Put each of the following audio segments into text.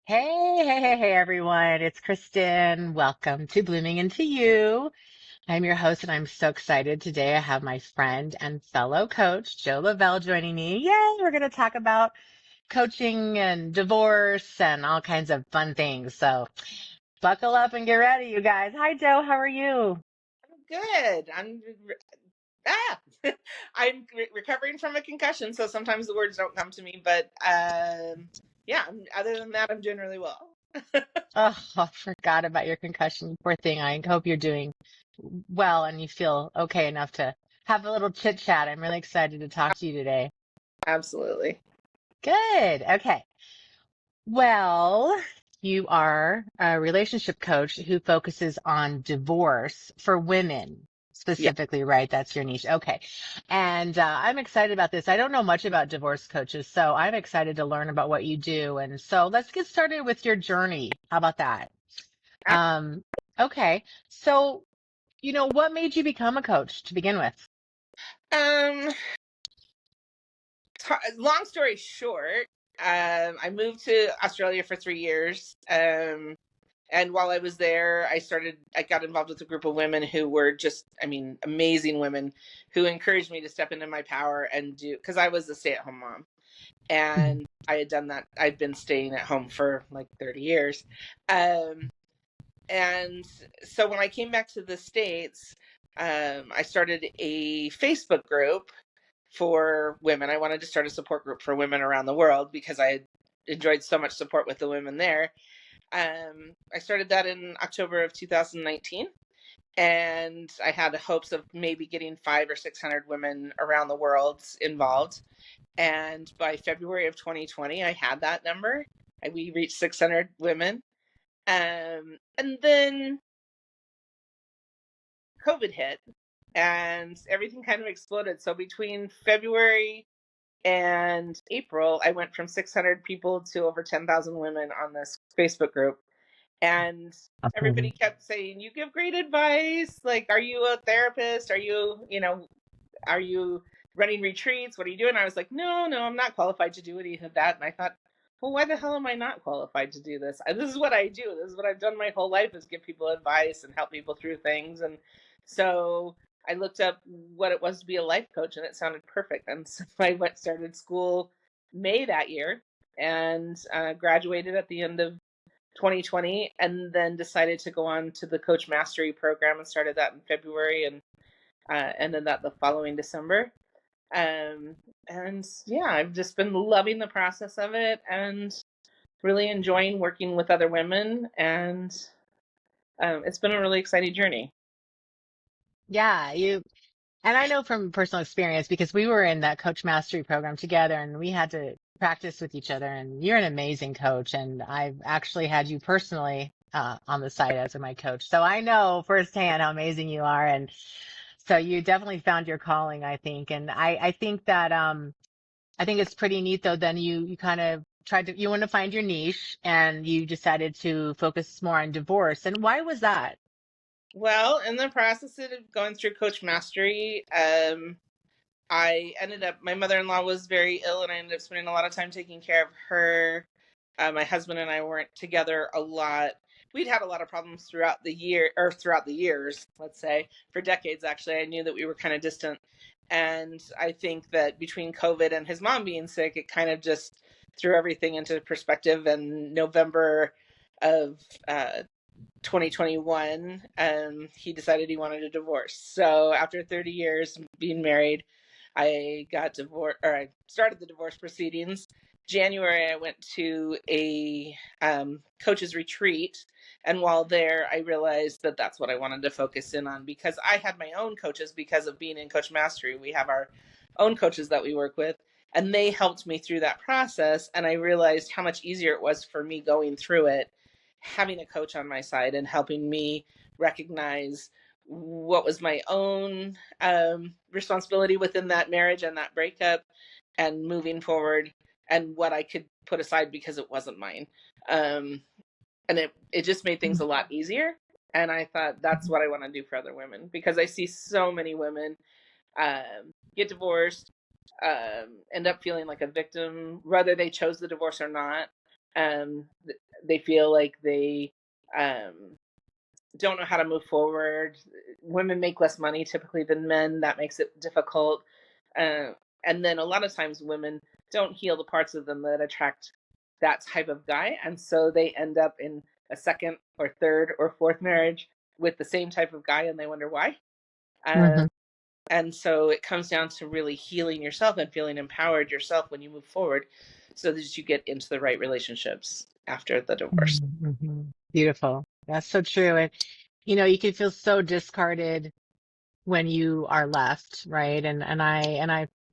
Hey, everyone. It's Kristen. Welcome to Blooming Into You. I'm your host, and I'm so excited. Today, I have my friend and fellow coach, Jo Lavell, joining me. Yay! We're going to talk about coaching and divorce and all kinds of fun things. So, buckle up and get ready, you guys. Hi, Jo. How are you? Good. Ah, I'm recovering from a concussion, so sometimes the words don't come to me. But yeah. Other than that, I'm doing really well. Oh, I forgot about your concussion. Poor thing. I hope you're doing well and you feel okay enough to have a little chit chat. I'm really excited to talk to you today. Absolutely. Good. Okay. Well, you are a relationship coach who focuses on divorce for women Yeah. specifically, right? That's your niche. Okay. And I'm excited about this. I don't know much about divorce coaches, so I'm excited to learn about what you do. And so let's get started with your journey. How about that? Um, okay. So, what made you become a coach to begin with? Um. Long story short, I moved to Australia for 3 years. And while I was there, I got involved with a group of women who were just, I mean, amazing women who encouraged me to step into my power and because I was a stay-at-home mom. Mhm. And I had done that. I'd been staying at home for like 30 years. Um, and so when I came back to the States, I started a Facebook group for women. I wanted to start a support group for women around the world because I had enjoyed so much support with the women there. I started that in October of 2019, and I had hopes of maybe getting 500 or 600 women around the world involved. And by February of 2020, I had that number. And we reached 600 women. And then COVID hit and everything kind of exploded. So between February and April, I went from 600 people to over 10,000 women on this Facebook group. And everybody Awesome. kept saying, "You give great advice. Like, are you a therapist? Are you running retreats? What are you doing?" I was like, no, I'm not qualified to do any of that. And I thought, well, why the hell am I not qualified to do this? This is what I do. This is what I've done my whole life, is give people advice and help people through things. And so I looked up what it was to be a life coach, and it sounded perfect. And so I started school May that year, and graduated at the end of 2020, and then decided to go on to the Coach Mastery program and started that in February, and then that the following December. Um, and yeah, I've just been loving the process of it and really enjoying working with other women. And it's been a really exciting journey. Yeah, and I know from personal experience because we were in that coach mastery program together and we had to practice with each other. And you're an amazing coach. And I've actually had you personally on the side as my coach. So I know firsthand how amazing you are. And so you definitely found your calling, I think. And I think that, I think it's pretty neat though. Then you kind of you want to find your niche and you decided to focus more on divorce. And why was that? Well, in the process of going through Coach Mastery, my mother-in-law was very ill, and I ended up spending a lot of time taking care of her. My husband and I weren't together a lot. We'd had a lot of problems throughout the year, or throughout the years, let's say, for decades, actually. I knew that we were kind of distant. And I think that between COVID and his mom being sick, it kind of just threw everything into perspective. And November of 2021, he decided he wanted a divorce. So after 30 years being married, I got divorced, or I started the divorce proceedings. January, I went to a coach's retreat. And while there, I realized that that's what I wanted to focus in on, because I had my own coaches. Because of being in Coach Mastery, we have our own coaches that we work with, and they helped me through that process. And I realized how much easier it was for me going through it, having a coach on my side and helping me recognize what was my own responsibility within that marriage and that breakup, and moving forward, and what I could put aside because it wasn't mine. Um, and it just made things a lot easier. And I thought that's what I want to do for other women, because I see so many women get divorced, end up feeling like a victim, whether they chose the divorce or not. Um, they feel like they um, don't know how to move forward. Women make less money typically than men. That makes it difficult. Uh, and then a lot of times women don't heal the parts of them that attract that type of guy. And so they end up in a second or third or fourth marriage with the same type of guy and they wonder why. Uh, Hmm. and so it comes down to really healing yourself and feeling empowered yourself when you move forward so that you get into the right relationships after the divorce. Hmm. Beautiful. That's so true. And, you can feel so discarded when you are left, right? And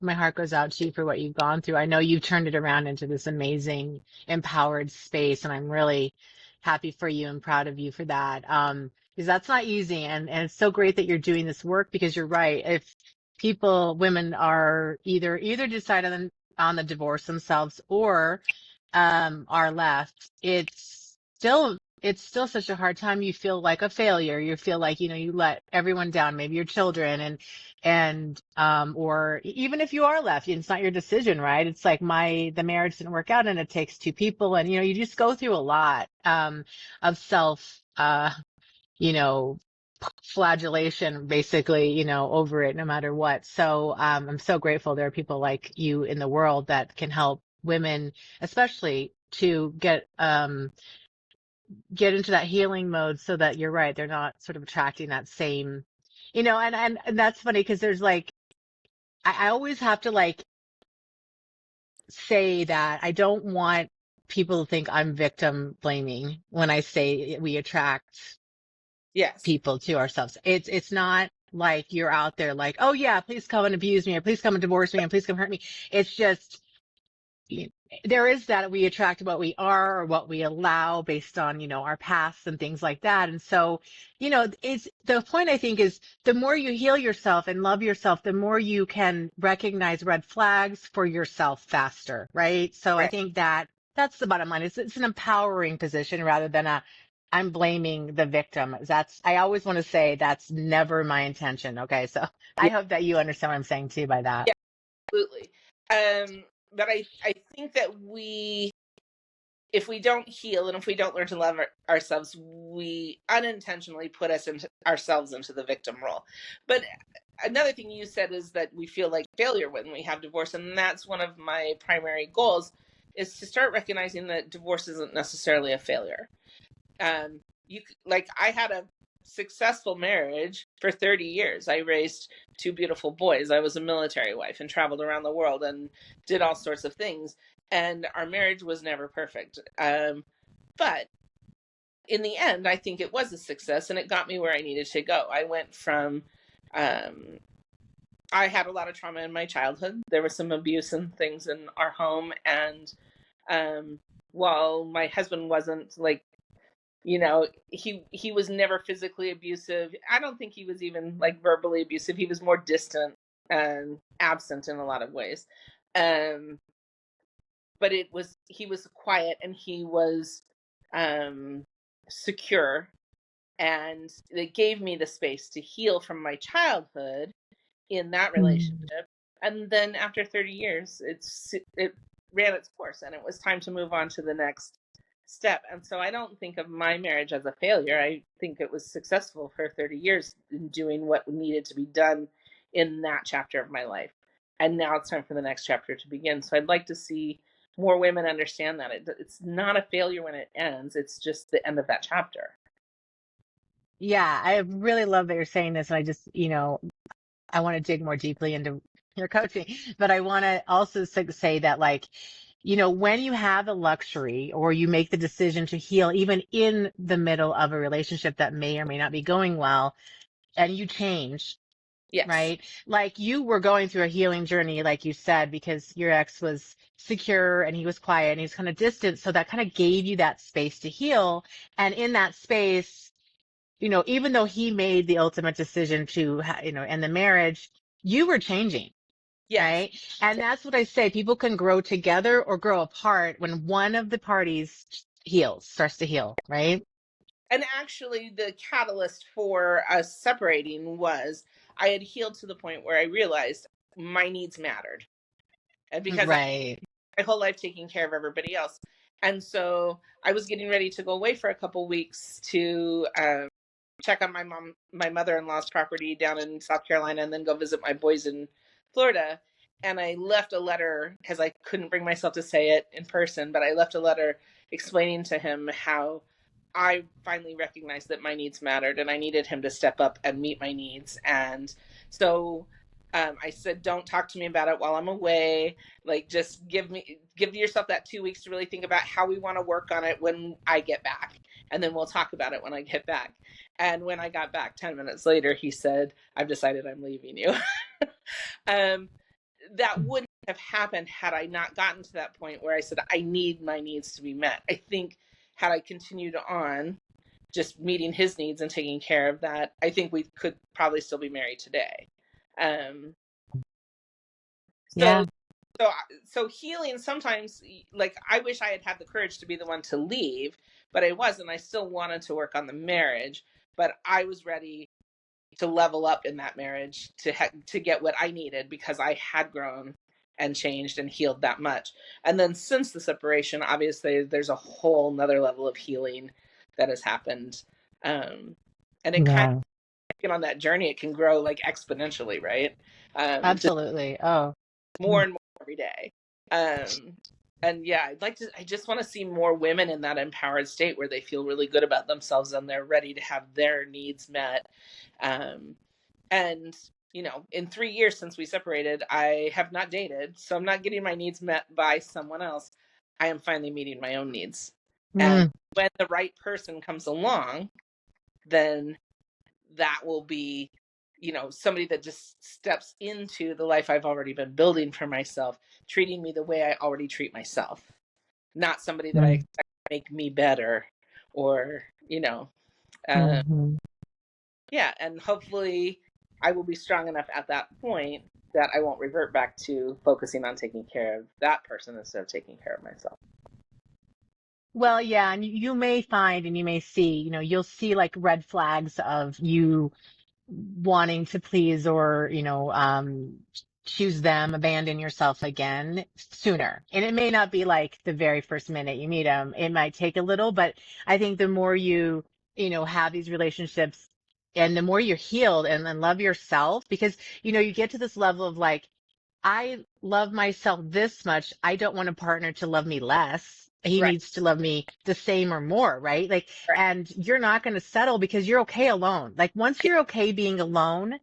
my heart goes out to you for what you've gone through. I know you've turned it around into this amazing, empowered space, and I'm really happy for you and proud of you for that. Because that's not easy, and it's so great that you're doing this work because you're right. If women are either decide on the divorce themselves or are left, it's still such a hard time. You feel like a failure. You feel like, you let everyone down, maybe your children or even if you are left, it's not your decision, right? It's like the marriage didn't work out and it takes two people and, you just go through a lot, of you know, flagellation basically, over it no matter what. So, I'm so grateful there are people like you in the world that can help women, especially to get into that healing mode so that you're right, they're not sort of attracting that same, and that's funny because there's like, I always have to like say that I don't want people to think I'm victim blaming when I say we attract Yes. people to ourselves. It's not like you're out there like, oh yeah, please come and abuse me or please come and divorce me and please come hurt me. It's just, there is that we attract what we are or what we allow based on, our pasts and things like that. And so, it's the point I think is the more you heal yourself and love yourself, the more you can recognize red flags for yourself faster. Right. So I Right. think that's the bottom line. It's an empowering position rather than I'm blaming the victim. I always want to say that's never my intention. Okay. So I Yeah. hope that you understand what I'm saying too by that. Yeah. Absolutely. But I think that if we don't heal and if we don't learn to love ourselves, we unintentionally put ourselves into the victim role. But another thing you said is that we feel like failure when we have divorce, and that's one of my primary goals is to start recognizing that divorce isn't necessarily a failure. You like I had a successful marriage for 30 years. I raised two beautiful boys. I was a military wife and traveled around the world and did all sorts of things. And our marriage was never perfect. But in the end, I think it was a success and it got me where I needed to go. I went from, um, I had a lot of trauma in my childhood. There was some abuse and things in our home. And um, while my husband wasn't like, he was never physically abusive. I don't think he was even like verbally abusive. He was more distant and absent in a lot of ways. Um, but he was quiet and he was um, secure, and it gave me the space to heal from my childhood in that Mm. relationship. And then after 30 years, it ran its course, and it was time to move on to the next step. And so I don't think of my marriage as a failure. I think it was successful for 30 years in doing what needed to be done in that chapter of my life. And now it's time for the next chapter to begin. So I'd like to see more women understand that it's not a failure when it ends, it's just the end of that chapter. Yeah, I really love that you're saying this. And I just, I want to dig more deeply into your coaching, but I want to also say that, like, when you have the luxury or you make the decision to heal, even in the middle of a relationship that may or may not be going well, and you change, Yes. right? Like you were going through a healing journey, like you said, because your ex was secure and he was quiet and he was kind of distant. So that kind of gave you that space to heal. And in that space, even though he made the ultimate decision to, end the marriage, you were changing, Yes. right? And that's what I say. People can grow together or grow apart when one of the parties starts to heal, right? And actually, the catalyst for us separating was I had healed to the point where I realized my needs mattered. And because I Right. my whole life taking care of everybody else. And so I was getting ready to go away for a couple weeks to check on my mother-in-law's property down in South Carolina, and then go visit my boys in Florida. And I left a letter because I couldn't bring myself to say it in person, but I left a letter explaining to him how I finally recognized that my needs mattered and I needed him to step up and meet my needs. And so I said, don't talk to me about it while I'm away. Like, just give yourself that 2 weeks to really think about how we want to work on it when I get back. And then we'll talk about it when I get back. And when I got back 10 minutes later, he said, I've decided I'm leaving you. um, that wouldn't have happened had I not gotten to that point where I said, I need my needs to be met. I think had I continued on just meeting his needs and taking care of that, I think we could probably still be married today. Um, so Yeah. so so healing sometimes, like, I wish I had had the courage to be the one to leave, but I wasn't. I still wanted to work on the marriage, but I was ready to level up in that marriage to get what I needed because I had grown and changed and healed that much. And then since the separation, obviously there's a whole nother level of healing that has happened. um and it kind Yeah. of, get on that journey, it can grow like exponentially, right? Just Absolutely. Oh. more and more every day. Um, and yeah, I just want to see more women in that empowered state where they feel really good about themselves and they're ready to have their needs met. Um, and, in 3 years since we separated, I have not dated, so I'm not getting my needs met by someone else. I am finally meeting my own needs. And Mm, when the right person comes along, then that will be, somebody that just steps into the life I've already been building for myself, treating me the way I already treat myself, not somebody that I mm, expect to make me better, or, uh, mhm. yeah. And hopefully I will be strong enough at that point that I won't revert back to focusing on taking care of that person instead of taking care of myself. Well, yeah, and you may find and you may see, you'll see like red flags of you wanting to please or, choose them, abandon yourself again sooner. And it may not be like the very first minute you meet them. It might take a little, but I think the more you, have these relationships and the more you're healed and love yourself, because, you get to this level of like, I love myself this much. I don't want a partner to love me less. He Right. needs to love me the same or more, right? Like, Right. and you're not going to settle because you're okay alone. Like, once you're okay being alone,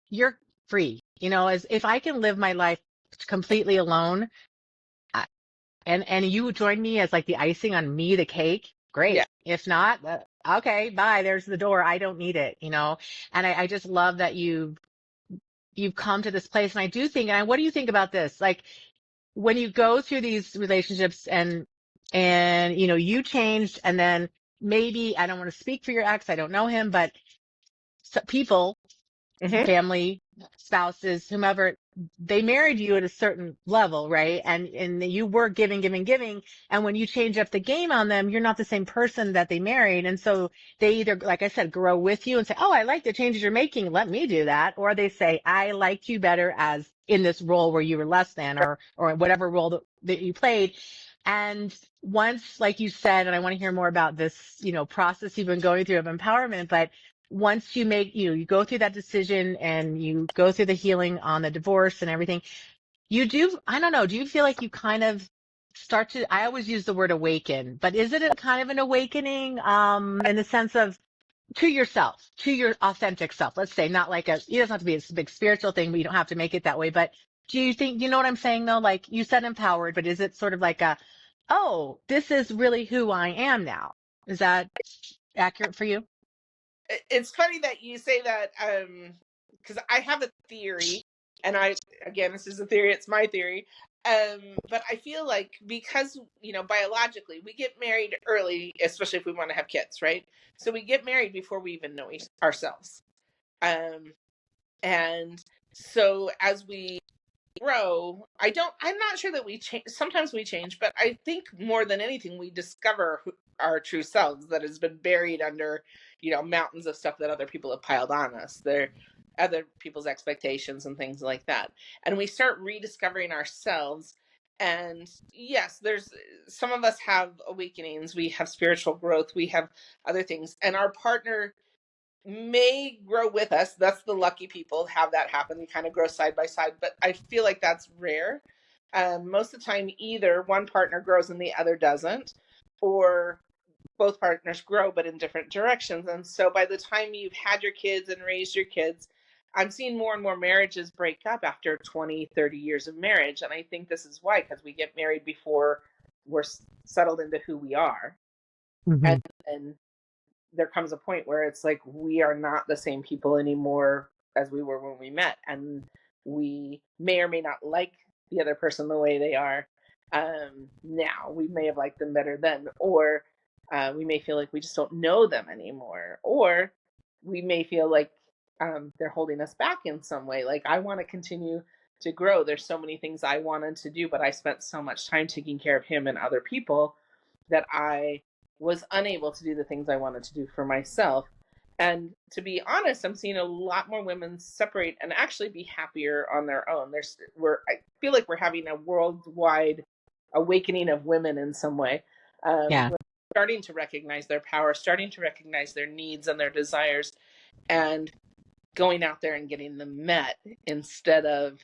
you're free. As if I can live my life completely alone, I- and you join me as like the icing on me, the cake, Yeah. great. If not, okay, bye. There's the door. I don't need it. And I just love that you've come to this place. And I do think, and what do you think about this? Like, when you go through these relationships and you changed, and then maybe, I don't want to speak for your ex, I don't know him, but people, Hmm. family, spouses, whomever, they married you at a certain level, right? And you were giving, giving, giving. And when you change up the game on them, you're not the same person that they married. And so they either, like I said, grow with you and say, oh, I like the changes you're making, let me do that. Or they say, I liked you better as in this role where you were less than, or whatever role that you played. And once, like you said, and I want to hear more about this, process you've been going through of empowerment, but once you make, you go through that decision and you go through the healing on the divorce and everything, you do, I don't know, do you feel like you kind of start to, I always use the word awaken, but is it a kind of an awakening, in the sense of to yourself, to your authentic self? Let's say, not like it doesn't have to be a big spiritual thing, but you don't have to make it that way. But do you think, you know what I'm saying though? Like you said empowered, but is it sort of like oh, this is really who I am now? Is that accurate for you? It's funny that you say that, because I have a theory, and again, this is a theory, it's my theory. But I feel like because, biologically, we get married early, especially if we want to have kids, right? So we get married before we even know ourselves. Um, and so as we grow, I'm not sure that we change. Sometimes we change, but I think more than anything we discover our true selves that has been buried under, mountains of stuff that other people have piled on us. They're other people's expectations and things like that, and we start rediscovering ourselves. And yes, there's some of us have awakenings, we have spiritual growth, we have other things, and our partner may grow with us. That's the lucky people have that happen. We kind of grow side by side, but I feel like that's rare. Most of the time, either one partner grows and the other doesn't, or both partners grow but in different directions. And so by the time you've had your kids and raised your kids, I'm seeing more and more marriages break up after 20, 30 years of marriage. And I think this is why, because we get married before we're settled into who we are. Hmm. And there comes a point where it's like we are not the same people anymore as we were when we met, and we may or may not like the other person the way they are now. We may have liked them better then, or we may feel like we just don't know them anymore, or we may feel like they're holding us back in some way. Like, I want to continue to grow. There's so many things I wanted to do, but I spent so much time taking care of him and other people that I was unable to do the things I wanted to do for myself. And to be honest, I'm seeing a lot more women separate and actually be happier on their own. I feel like we're having a worldwide awakening of women in some way. Yeah. We're starting to recognize their power, starting to recognize their needs and their desires, and going out there and getting them met instead of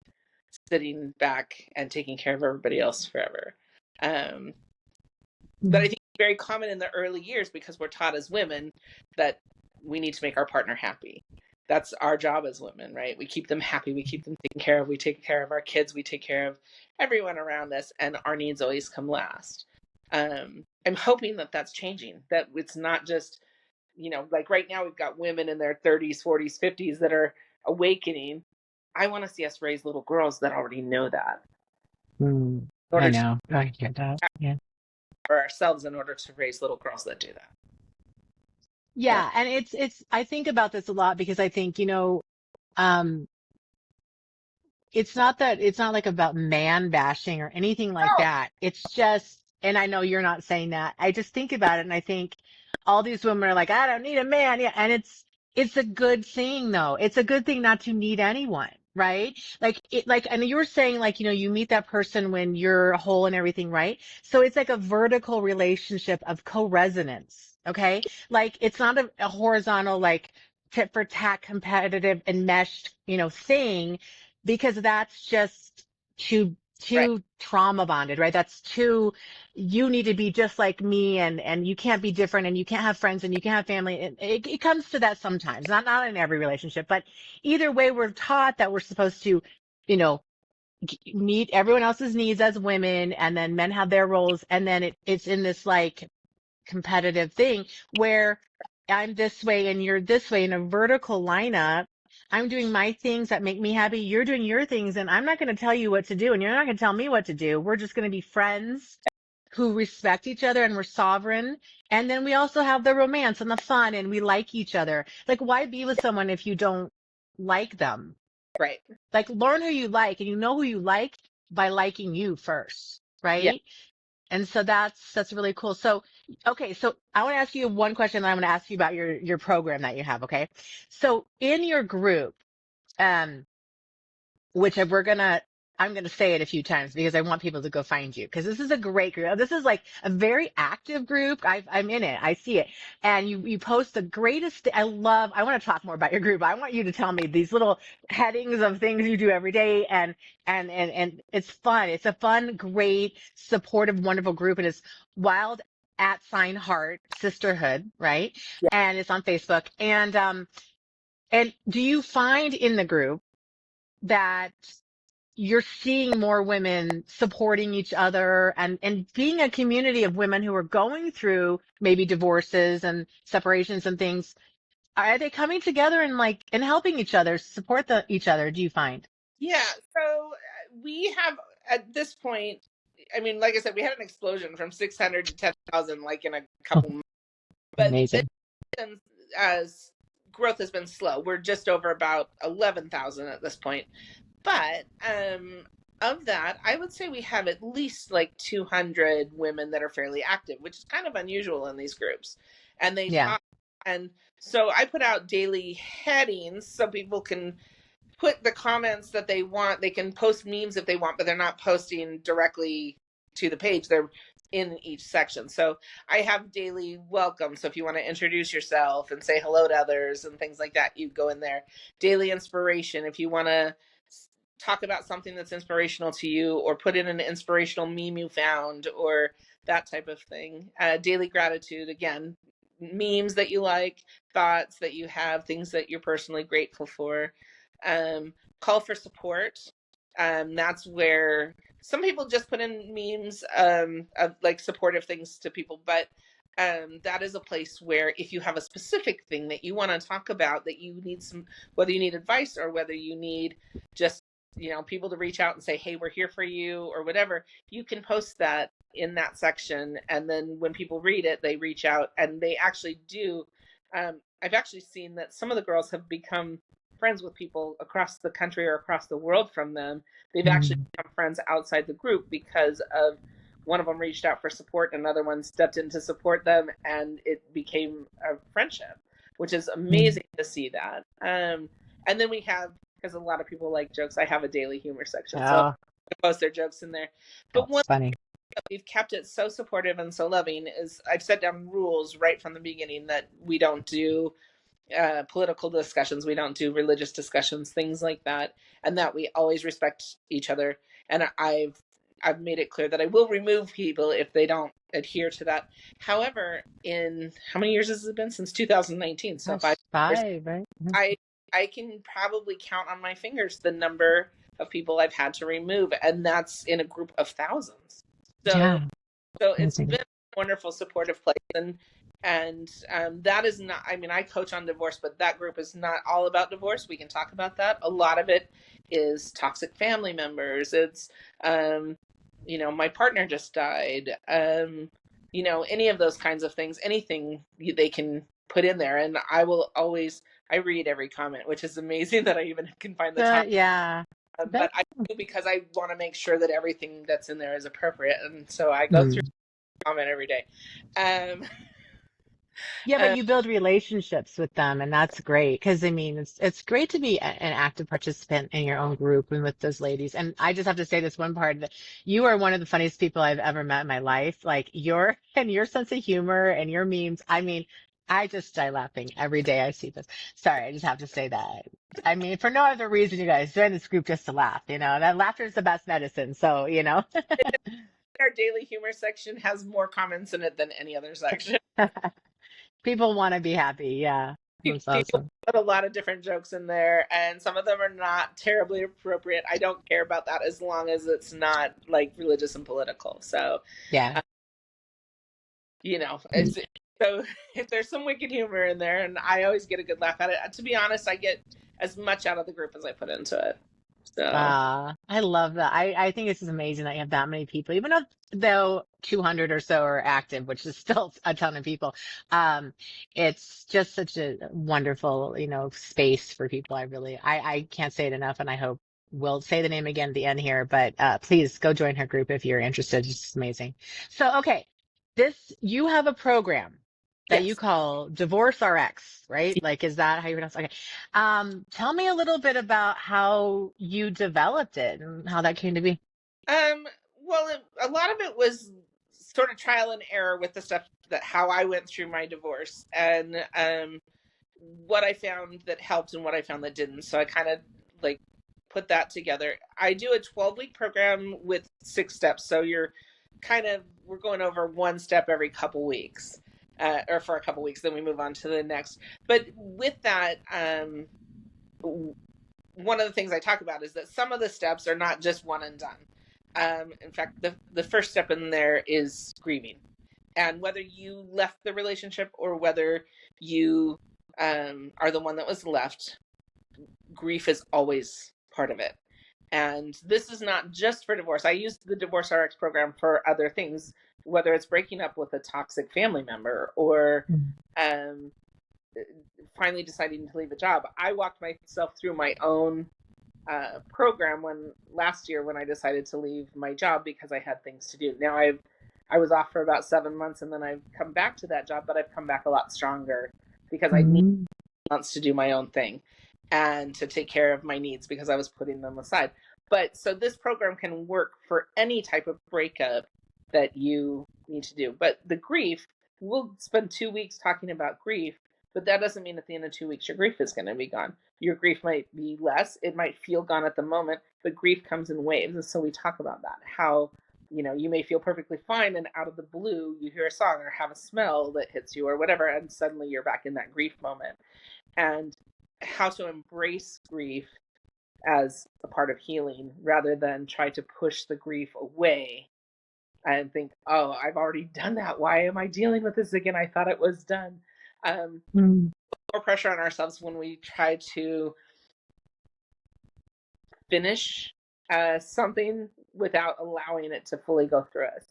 sitting back and taking care of everybody else forever. Um, but I think it's very common in the early years because we're taught as women that we need to make our partner happy. That's our job as women, right? We keep them happy, we keep them taken care of, we take care of our kids, we take care of everyone around us, and our needs always come last. I'm hoping that that's changing, that it's not just, like right now we've got women in their 30s, 40s, 50s that are awakening. I want to see us raise little girls that already know that Mm. in I order to know. I get that. Yeah. for ourselves, in order to raise little girls that do that. Yeah. Yeah. And I think about this a lot because I think, um, it's not like about man bashing or anything like that. It's just, and I know you're not saying that. I just think about it and I think all these women are like, I don't need a man. Yeah. And it's a good thing though. It's a good thing not to need anyone. Right. And you were saying like, you meet that person when you're whole and everything. Right. So it's like a vertical relationship of co-resonance. Okay. Like it's not a horizontal, like tit for tat competitive enmeshed, thing because that's just Right. too trauma bonded, right? That's too, you need to be just like me and you can't be different and you can't have friends and you can't have family. It comes to that sometimes, not in every relationship, but either way, we're taught that we're supposed to, you know, meet everyone else's needs as women and then men have their roles. And then it's in this like competitive thing where I'm this way and you're this way in a vertical lineup. I'm doing my things that make me happy. You're doing your things, and I'm not going to tell you what to do, and you're not going to tell me what to do. We're just going to be friends who respect each other and we're sovereign. And then we also have the romance and the fun, and we like each other. Like, why be with someone if you don't like them? Right. Like, learn who you like, and you know who you like by liking you first, Yeah. right? And so that's really cool. So, okay. So I want to ask you one question and I'm going to ask you about your program that you have. Okay. So in your group, um, which I'm going to say it a few times because I want people to go find you because this is a great group. This is like a very active group. I'm in it. I see it. And you post the greatest. I want to talk more about your group. I want you to tell me these little headings of things you do every day. And it's fun. It's a fun, great, supportive, wonderful group. And it's wild at sign heart sisterhood, right? Yeah. And it's on Facebook. And do you find in the group that you're seeing more women supporting each other and being a community of women who are going through maybe divorces and separations and things? Are they coming together and helping each other, support each other? Do you find? Yeah. So we have at this point, I mean, like I said, we had an explosion from 600 to 10,000, like in a couple months. But Amazing. then as growth has been slow, we're just over about 11,000 at this point. But of that, I would say we have at least like 200 women that are fairly active, which is kind of unusual in these groups. And they Yeah. talk, and so I put out daily headings so people can put the comments that they want. They can post memes if they want, but they're not posting directly to the page. They're in each section. So I have daily welcome. So if you want to introduce yourself and say hello to others and things like that, you go in there. Daily inspiration. If you want to talk about something that's inspirational to you, or put in an inspirational meme you found, or that type of thing. Daily gratitude, again, memes that you like, thoughts that you have, things that you're personally grateful for. Call for support. That's where some people just put in memes of like supportive things to people, but that is a place where if you have a specific thing that you want to talk about, that you need some, whether you need advice or whether you need just, people to reach out and say, hey, we're here for you, or whatever, you can post that in that section. And then when people read it, they reach out and they actually do. I've actually seen that some of the girls have become friends with people across the country or across the world from them. They've actually Mm. become friends outside the group because of one of them reached out for support, another one stepped in to support them, and it became a friendship, which is Mm. amazing to see that. And then we have, because a lot of people like jokes, I have a daily humor section, so Oh, I post their jokes in there. But one that's funny. that we've kept it so supportive and so loving is I've set down rules right from the beginning that we don't do political discussions, we don't do religious discussions, things like that, and that we always respect each other. And I've made it clear that I will remove people if they don't adhere to that. However, in how many years has it been? Since 2019, so Gosh, 5 years. 5, right? Mhm. I I can probably count on my fingers the number of people I've had to remove, and that's in a group of thousands. So Yeah, so it's amazing. been a wonderful supportive place, and that is not, I mean, I coach on divorce, but that group is not all about divorce. We can talk about that. A lot of it is toxic family members. It's um my partner just died. Any of those kinds of things, anything they can put in there, and I read every comment, which is amazing that I even can find the time. Yeah, But that. I do, because I want to make sure that everything that's in there is appropriate, and so I go through Mm. comment every day. Um, Yeah, but uh, you build relationships with them, and that's great. Because I mean, it's great to be an active participant in your own group and with those ladies. And I just have to say this one part that you are one of the funniest people I've ever met in my life. Like your sense of humor and your memes. I mean, I just die laughing every day I see this. Sorry, I just have to say that. I mean, for no other reason, you guys join this group just to laugh. That laughter is the best medicine. So. our daily humor section has more comments in it than any other section. People want to be happy. Yeah, that's People awesome. put a lot of different jokes in there, and some of them are not terribly appropriate. I don't care about that as long as it's not like religious and political. So, Yeah. uh, it's so if there's some wicked humor in there, and I always get a good laugh at it. To be honest, I get as much out of the group as I put into it. So, I love that. I think this is amazing that you have that many people, even though 200 or so are active, which is still a ton of people. Um, it's just such a wonderful, space for people. I can't say it enough, and I hope we'll say the name again at the end here, but please go join her group if you're interested. It's just amazing. So, okay, you have a program that you yes. call Divorce RX, right? Like, is that how you pronounce it? Okay. Tell me a little bit about how you developed it and how that came to be. Um, well, a lot of it was sort of trial and error with the stuff that how I went through my divorce, and what I found that helped and what I found that didn't. So I kind of like put that together. I do a 12-week program with 6 steps. So we're going over one step every couple weeks, or for a couple weeks, then we move on to the next. But with that, one of the things I talk about is that some of the steps are not just one and done. In fact, the first step in there is grieving. And whether you left the relationship or whether you are the one that was left, grief is always part of it. And this is not just for divorce. I use the Divorce RX program for other things, whether it's breaking up with a toxic family member or Mm. um, finally deciding to leave a job. I walked myself through my own program when last year when I decided to leave my job because I had things to do. Now I was off for about 7 months, and then I've come back to that job, but I've come back a lot stronger because I need Mm. months to do my own thing. and to take care of my needs because I was putting them aside. But so this program can work for any type of breakup that you need to do. But the grief, we'll spend 2 weeks talking about grief, but that doesn't mean at the end of 2 weeks your grief is going to be gone. Your grief might be less, it might feel gone at the moment, but grief comes in waves. And so we talk about that, how you may feel perfectly fine and out of the blue you hear a song or have a smell that hits you or whatever, and suddenly you're back in that grief moment. And how to embrace grief as a part of healing rather than try to push the grief away and think, oh, I've already done that. Why am I dealing with this again? I thought it was done. Mm. More pressure on ourselves when we try to finish something without allowing it to fully go through us.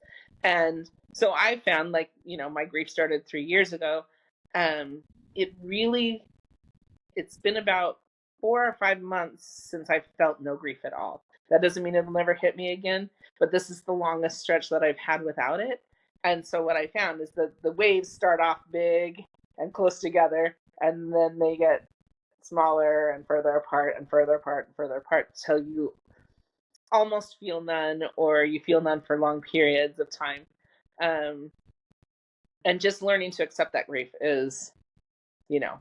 And so I found, like, my grief started 3 years ago. It really, it's been about 4 or 5 months since I felt no grief at all. That doesn't mean it'll never hit me again, but this is the longest stretch that I've had without it. And so what I found is that the waves start off big and close together, and then they get smaller and further apart and further apart and further apart till you almost feel none, or you feel none for long periods of time. Um, and just learning to accept that grief is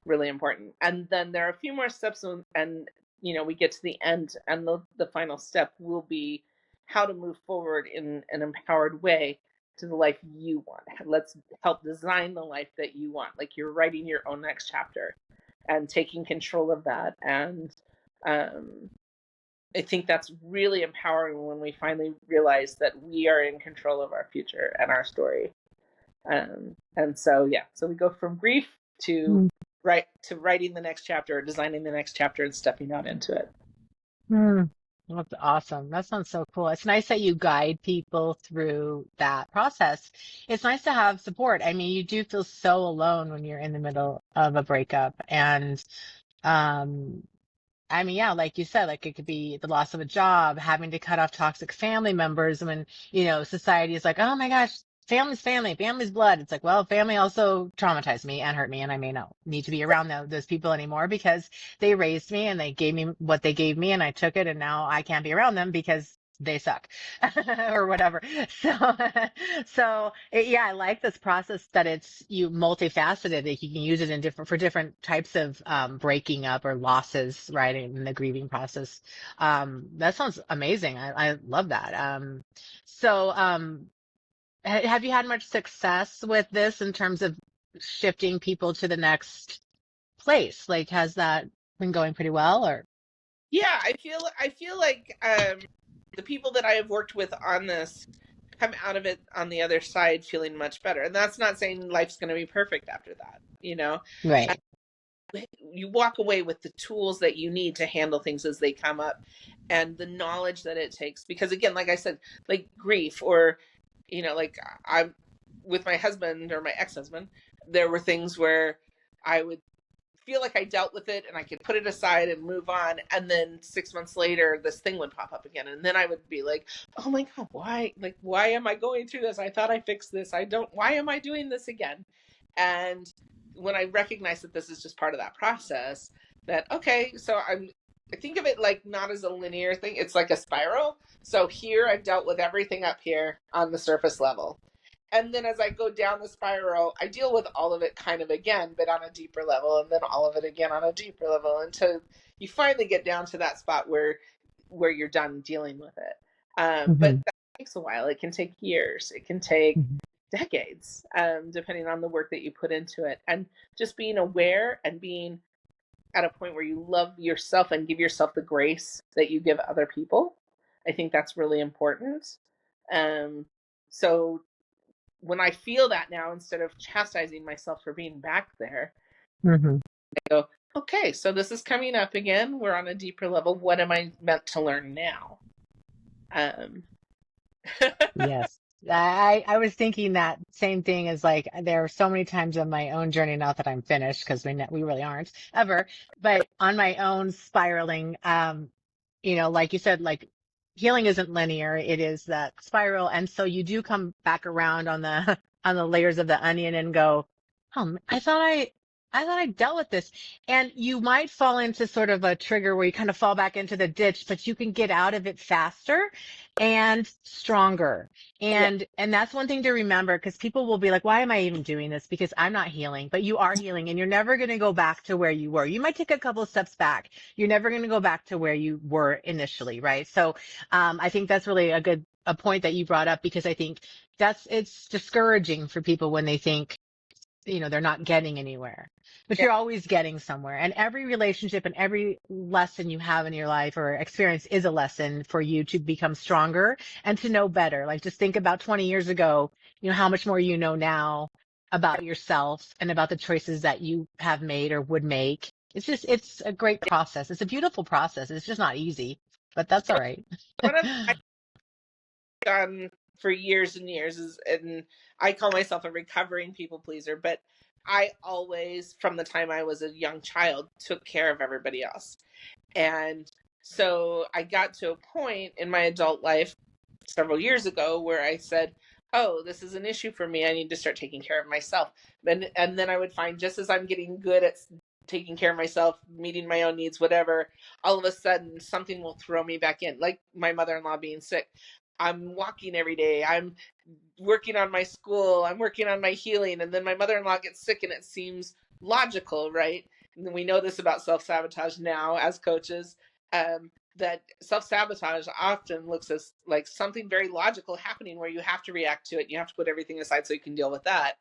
really important. And then there are a few more steps, and we get to the end, and the final step will be how to move forward in an empowered way to the life you want. Let's help design the life that you want. Like, you're writing your own next chapter and taking control of that. And I think that's really empowering when we finally realize that we are in control of our future and our story. And so, yeah, so we go from grief to writing the next chapter, or designing the next chapter, and stepping out into it. Mm. That's awesome. That sounds so cool. It's nice that you guide people through that process. It's nice to have support. I mean, you do feel so alone when you're in the middle of a breakup. And um, I mean, yeah, like you said, like it could be the loss of a job, having to cut off toxic family members when, society is like, oh my gosh, family's family, family's blood. It's like, well, family also traumatized me and hurt me, and I may not need to be around those people anymore because they raised me and they gave me what they gave me, and I took it, and now I can't be around them because they suck or whatever. So, yeah, I like this process that it's you multifaceted, that you can use it for different types of breaking up or losses, right? In the grieving process. That sounds amazing. I love that. Have you had much success with this in terms of shifting people to the next place? Like, has that been going pretty well, or? Yeah, I feel like the people that I have worked with on this come out of it on the other side feeling much better. And that's not saying life's going to be perfect after that. Right. You walk away with the tools that you need to handle things as they come up, and the knowledge that it takes. Because again, like I said, like grief, or like, I'm with my husband or my ex-husband, there were things where I would feel like I dealt with it and I could put it aside and move on, and then 6 months later this thing would pop up again, and then I would be like, oh my god, why am I going through this? I thought I fixed this. I don't Why am I doing this again? And when I recognize that this is just part of that process, that okay, so I think of it like not as a linear thing, it's like a spiral. So here I've dealt with everything up here on the surface level, and then as I go down the spiral, I deal with all of it kind of again, but on a deeper level, and then all of it again on a deeper level, until you finally get down to that spot where you're done dealing with it. But Hmm. that takes a while. It can take years. It can take Hmm. decades, depending on the work that you put into it. And just being aware and being at a point where you love yourself and give yourself the grace that you give other people, I think that's really important. So when I feel that now, instead of chastising myself for being back there, Hmm. I go, okay, so this is coming up again. We're on a deeper level. What am I meant to learn now? Um, Yes. I was thinking that same thing. Is like, there are so many times on my own journey, not that I'm finished, because we really aren't ever, but on my own spiraling, like you said, like healing isn't linear. It is that spiral. And so you do come back around on the on the layers of the onion and go, oh, I thought I thought I dealt with this. And you might fall into sort of a trigger where you kind of fall back into the ditch, but you can get out of it faster and stronger. Yeah. And that's one thing to remember because people will be like, why am I even doing this? Because I'm not healing, but you are healing and you're never going to go back to where you were. You might take a couple of steps back. You're never going to go back to where you were initially. Right. So, I think that's really a point that you brought up because I think it's discouraging for people when they think, they're not getting anywhere, but Yeah. you're always getting somewhere. And every relationship and every lesson you have in your life or experience is a lesson for you to become stronger and to know better. Like just think about 20 years ago, how much more you know now about yourself and about the choices that you have made or would make. It's a great process. It's a beautiful process. It's just not easy, but that's all right. One of I've done for years and years is, and I call myself a recovering people pleaser, but I always, from the time I was a young child, took care of everybody else. And so I got to a point in my adult life several years ago where I said, "Oh, this is an issue for me. I need to start taking care of myself." And then I would find just as I'm getting good at taking care of myself, meeting my own needs, whatever, all of a sudden something will throw me back in, like my mother-in-law being sick. I'm walking every day. I'm working on my school. I'm working on my healing. And then my mother-in-law gets sick and it seems logical, right? And we know this about self-sabotage now as coaches, that self-sabotage often looks as like something very logical happening where you have to react to it. You have to put everything aside so you can deal with that.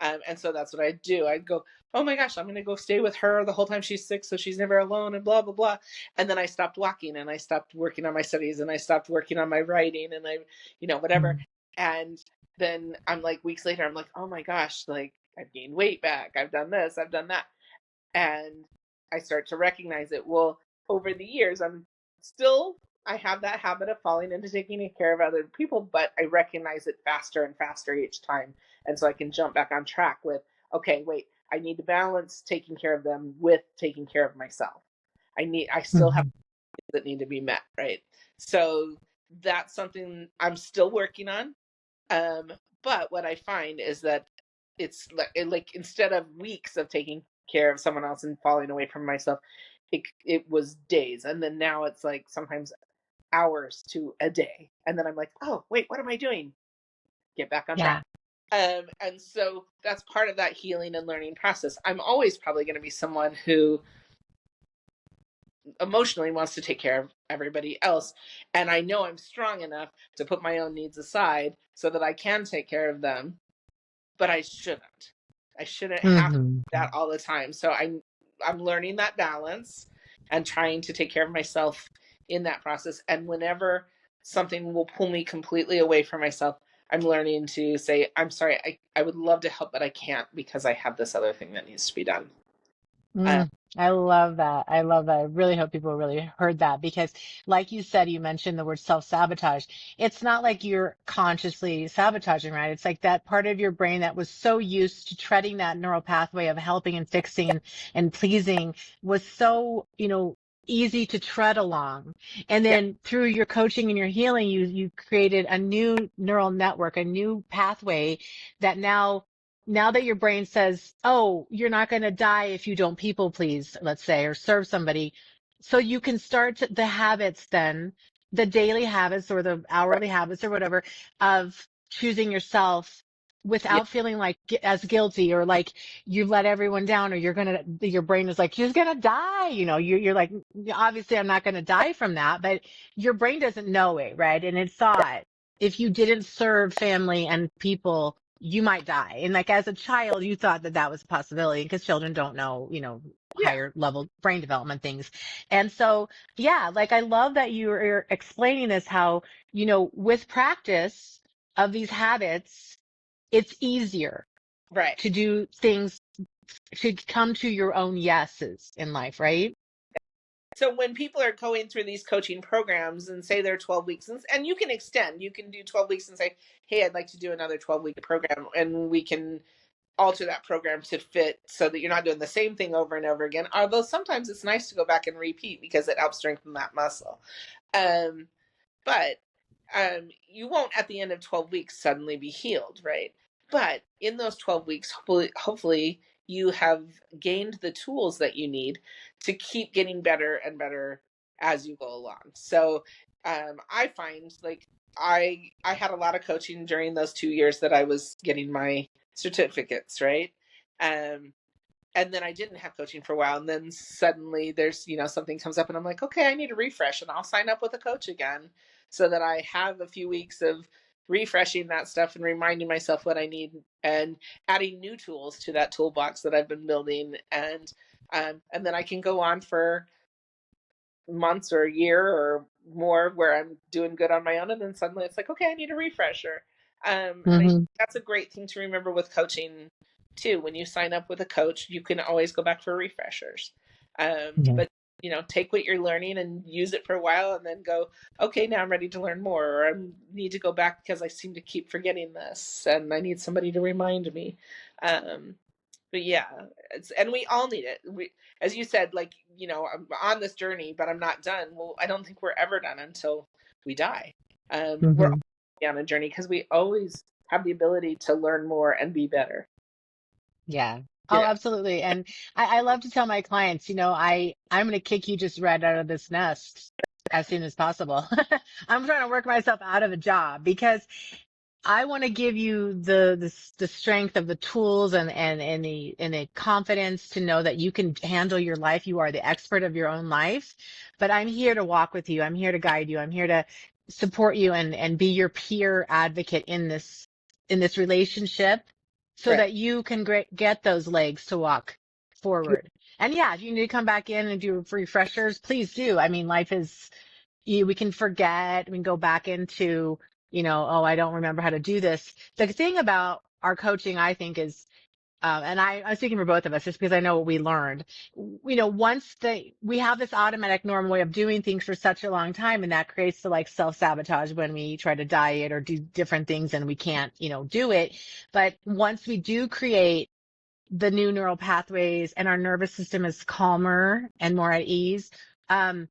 And so that's what I do. I'd go, oh my gosh, I'm going to go stay with her the whole time she's sick so she's never alone and blah, blah, blah. And then I stopped walking and I stopped working on my studies and I stopped working on my writing and whatever. And then I'm like, weeks later, I'm like, oh my gosh, like I've gained weight back. I've done this, I've done that. And I start to recognize it. Well, over the years, I have that habit of falling into taking care of other people, but I recognize it faster and faster each time. And so I can jump back on track with, okay, wait, I need to balance taking care of them with taking care of myself. I still have Mhm. needs that need to be met, right? So that's something I'm still working on. Um, but what I find is that it's like instead of weeks of taking care of someone else and falling away from myself, it was days, and then now it's like sometimes hours to a day, and then I'm like, oh wait, what am I doing? Get back on track. Yeah. And so that's part of that healing and learning process. I'm always probably going to be someone who emotionally wants to take care of everybody else, and I know I'm strong enough to put my own needs aside so that I can take care of them, but I shouldn't. I shouldn't have to Hmm. do that all the time. So I'm learning that balance and trying to take care of myself in that process. And whenever something will pull me completely away from myself, I'm learning to say, I'm sorry, I would love to help, but I can't because I have this other thing that needs to be done. Uh, I love that. I love that. I really hope people really heard that because, like you said, you mentioned the word self-sabotage. It's not like you're consciously sabotaging, right? It's like that part of your brain that was so used to treading that neural pathway of helping and fixing and pleasing was so, easy to tread along. And yeah, then through your coaching and your healing, you created a new neural network, a new pathway that now that your brain says, oh, you're not going to die if you don't people please, let's say, or serve somebody. So you can start the habits then, the daily habits or the right. hourly habits or whatever of choosing yourself Yeah, without feeling like as guilty or like you let everyone down or your brain is like, you're going to die. You're like, obviously I'm not going to die from that, but your brain doesn't know it. Right. And it thought if you didn't serve family and people, you might die. And like as a child, you thought that that was a possibility because children don't know, yeah, higher level brain development things. And so, yeah, like I love that you're explaining this, how, with practice of these habits, it's easier right. to do things, to come to your own yeses in life, right? So when people are going through these coaching programs and say they're 12 weeks, and you can extend, you can do 12 weeks and say, hey, I'd like to do another 12-week program, and we can alter that program to fit so that you're not doing the same thing over and over again. Although sometimes it's nice to go back and repeat because it helps strengthen that muscle. Um, but you won't at the end of 12 weeks suddenly be healed, right? But in those 12 weeks, hopefully you have gained the tools that you need to keep getting better and better as you go along. So I find like I had a lot of coaching during those 2 years that I was getting my certificates, right? Um, and then I didn't have coaching for a while, and then suddenly there's something comes up, and I'm like, okay, I need a refresh, and I'll sign up with a coach again, so that I have a few weeks of refreshing that stuff and reminding myself what I need, and adding new tools to that toolbox that I've been building, and then I can go on for months or a year or more where I'm doing good on my own, and then suddenly it's like, okay, I need a refresher. And I think Hmm. that's a great thing to remember with coaching too. When you sign up with a coach, you can always go back for refreshers. Yeah. But take what you're learning and use it for a while, and then go, okay, now I'm ready to learn more, or I need to go back because I seem to keep forgetting this, and I need somebody to remind me. Um, but yeah, and we all need it. As you said, like, I'm on this journey, but I'm not done. Well, I don't think we're ever done until we die. We're Hmm. all on a journey because we always have the ability to learn more and be better. Yeah. You Oh, know, absolutely. And I love to tell my clients, I'm going to kick you just right out of this nest as soon as possible. I'm trying to work myself out of a job because I want to give you the strength of the tools and the confidence to know that you can handle your life. You are the expert of your own life, but I'm here to walk with you. I'm here to guide you. I'm here to support you and be your peer advocate in this relationship so right? that you can get those legs to walk forward. And yeah, if you need to come back in and do refreshers, please do. I mean, life is we can forget, we can go back into, oh, I don't remember how to do this. The thing about our coaching, I think, is, and I'm speaking for both of us just because I know what we learned. Once we have this automatic normal way of doing things for such a long time, and that creates the like self-sabotage when we try to diet or do different things and we can't, do it. But once we do create the new neural pathways and our nervous system is calmer and more at ease, um,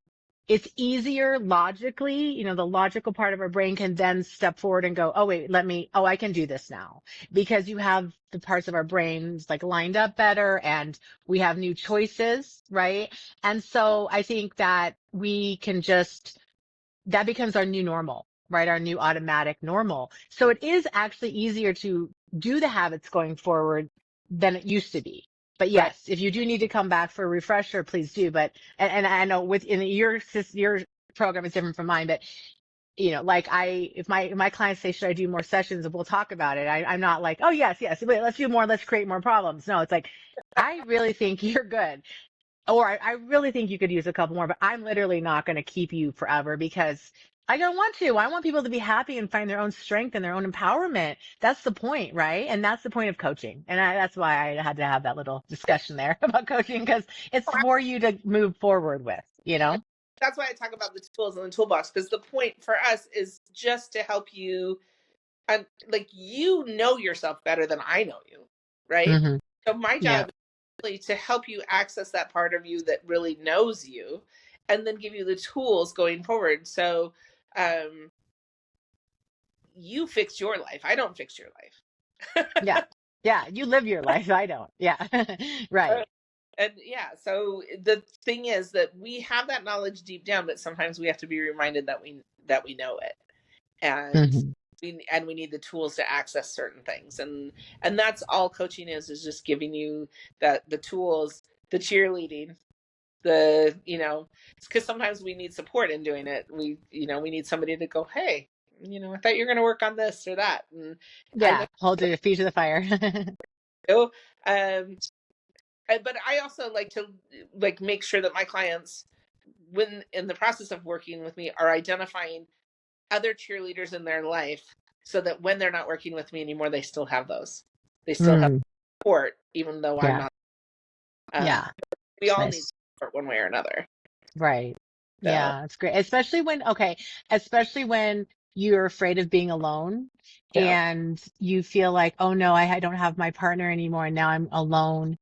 it's easier logically, the logical part of our brain can then step forward and go, oh, wait, I can do this now because you have the parts of our brains like lined up better and we have new choices, right? And so I think that we can that becomes our new normal, right? Our new automatic normal. So it is actually easier to do the habits going forward than it used to be. But Right. yes, if you do need to come back for a refresher, please do. But, and I know within your program is different from mine, but like if my clients say, should I do more sessions? We'll talk about it. I'm not like, oh yes, yes, wait, let's do more. Let's create more problems. No, it's like, I really think you're good. Or I really think you could use a couple more, but I'm literally not going to keep you forever because I don't want to. I want people to be happy and find their own strength and their own empowerment. That's the point, right? And that's the point of coaching. And that's why I had to have that little discussion there about coaching because it's for you to move forward with, you know? That's why I talk about the tools in the toolbox, because the point for us is just to help you, and like, yourself better than I know you, right? Hmm. So my Yeah. job is really to help you access that part of you that really knows you, and then give you the tools going forward. So um, you fix your life. I don't fix your life. Yeah. Yeah. You live your life. I don't. Yeah. Right. And yeah, so the thing is that we have that knowledge deep down, but sometimes we have to be reminded that we know it, and Hmm. we need the tools to access certain things, and that's all coaching is just giving you the tools, the cheerleading, because sometimes we need support in doing it. We need somebody to go, hey, I thought you were going to work on this or that, and I know. Yeah. Hold your feet to the fire. um but I also like to like make sure that my clients, when in the process of working with me, are identifying other cheerleaders in their life, so that when they're not working with me anymore, they still have those. They still have Mm, support, even though I'm yeah. not. Um, Yeah. we It's all need nice. support one way or another. Right. So Yeah, it's great. Especially when you're afraid of being alone yeah, and you feel like, oh no, I don't have my partner anymore and now I'm alone.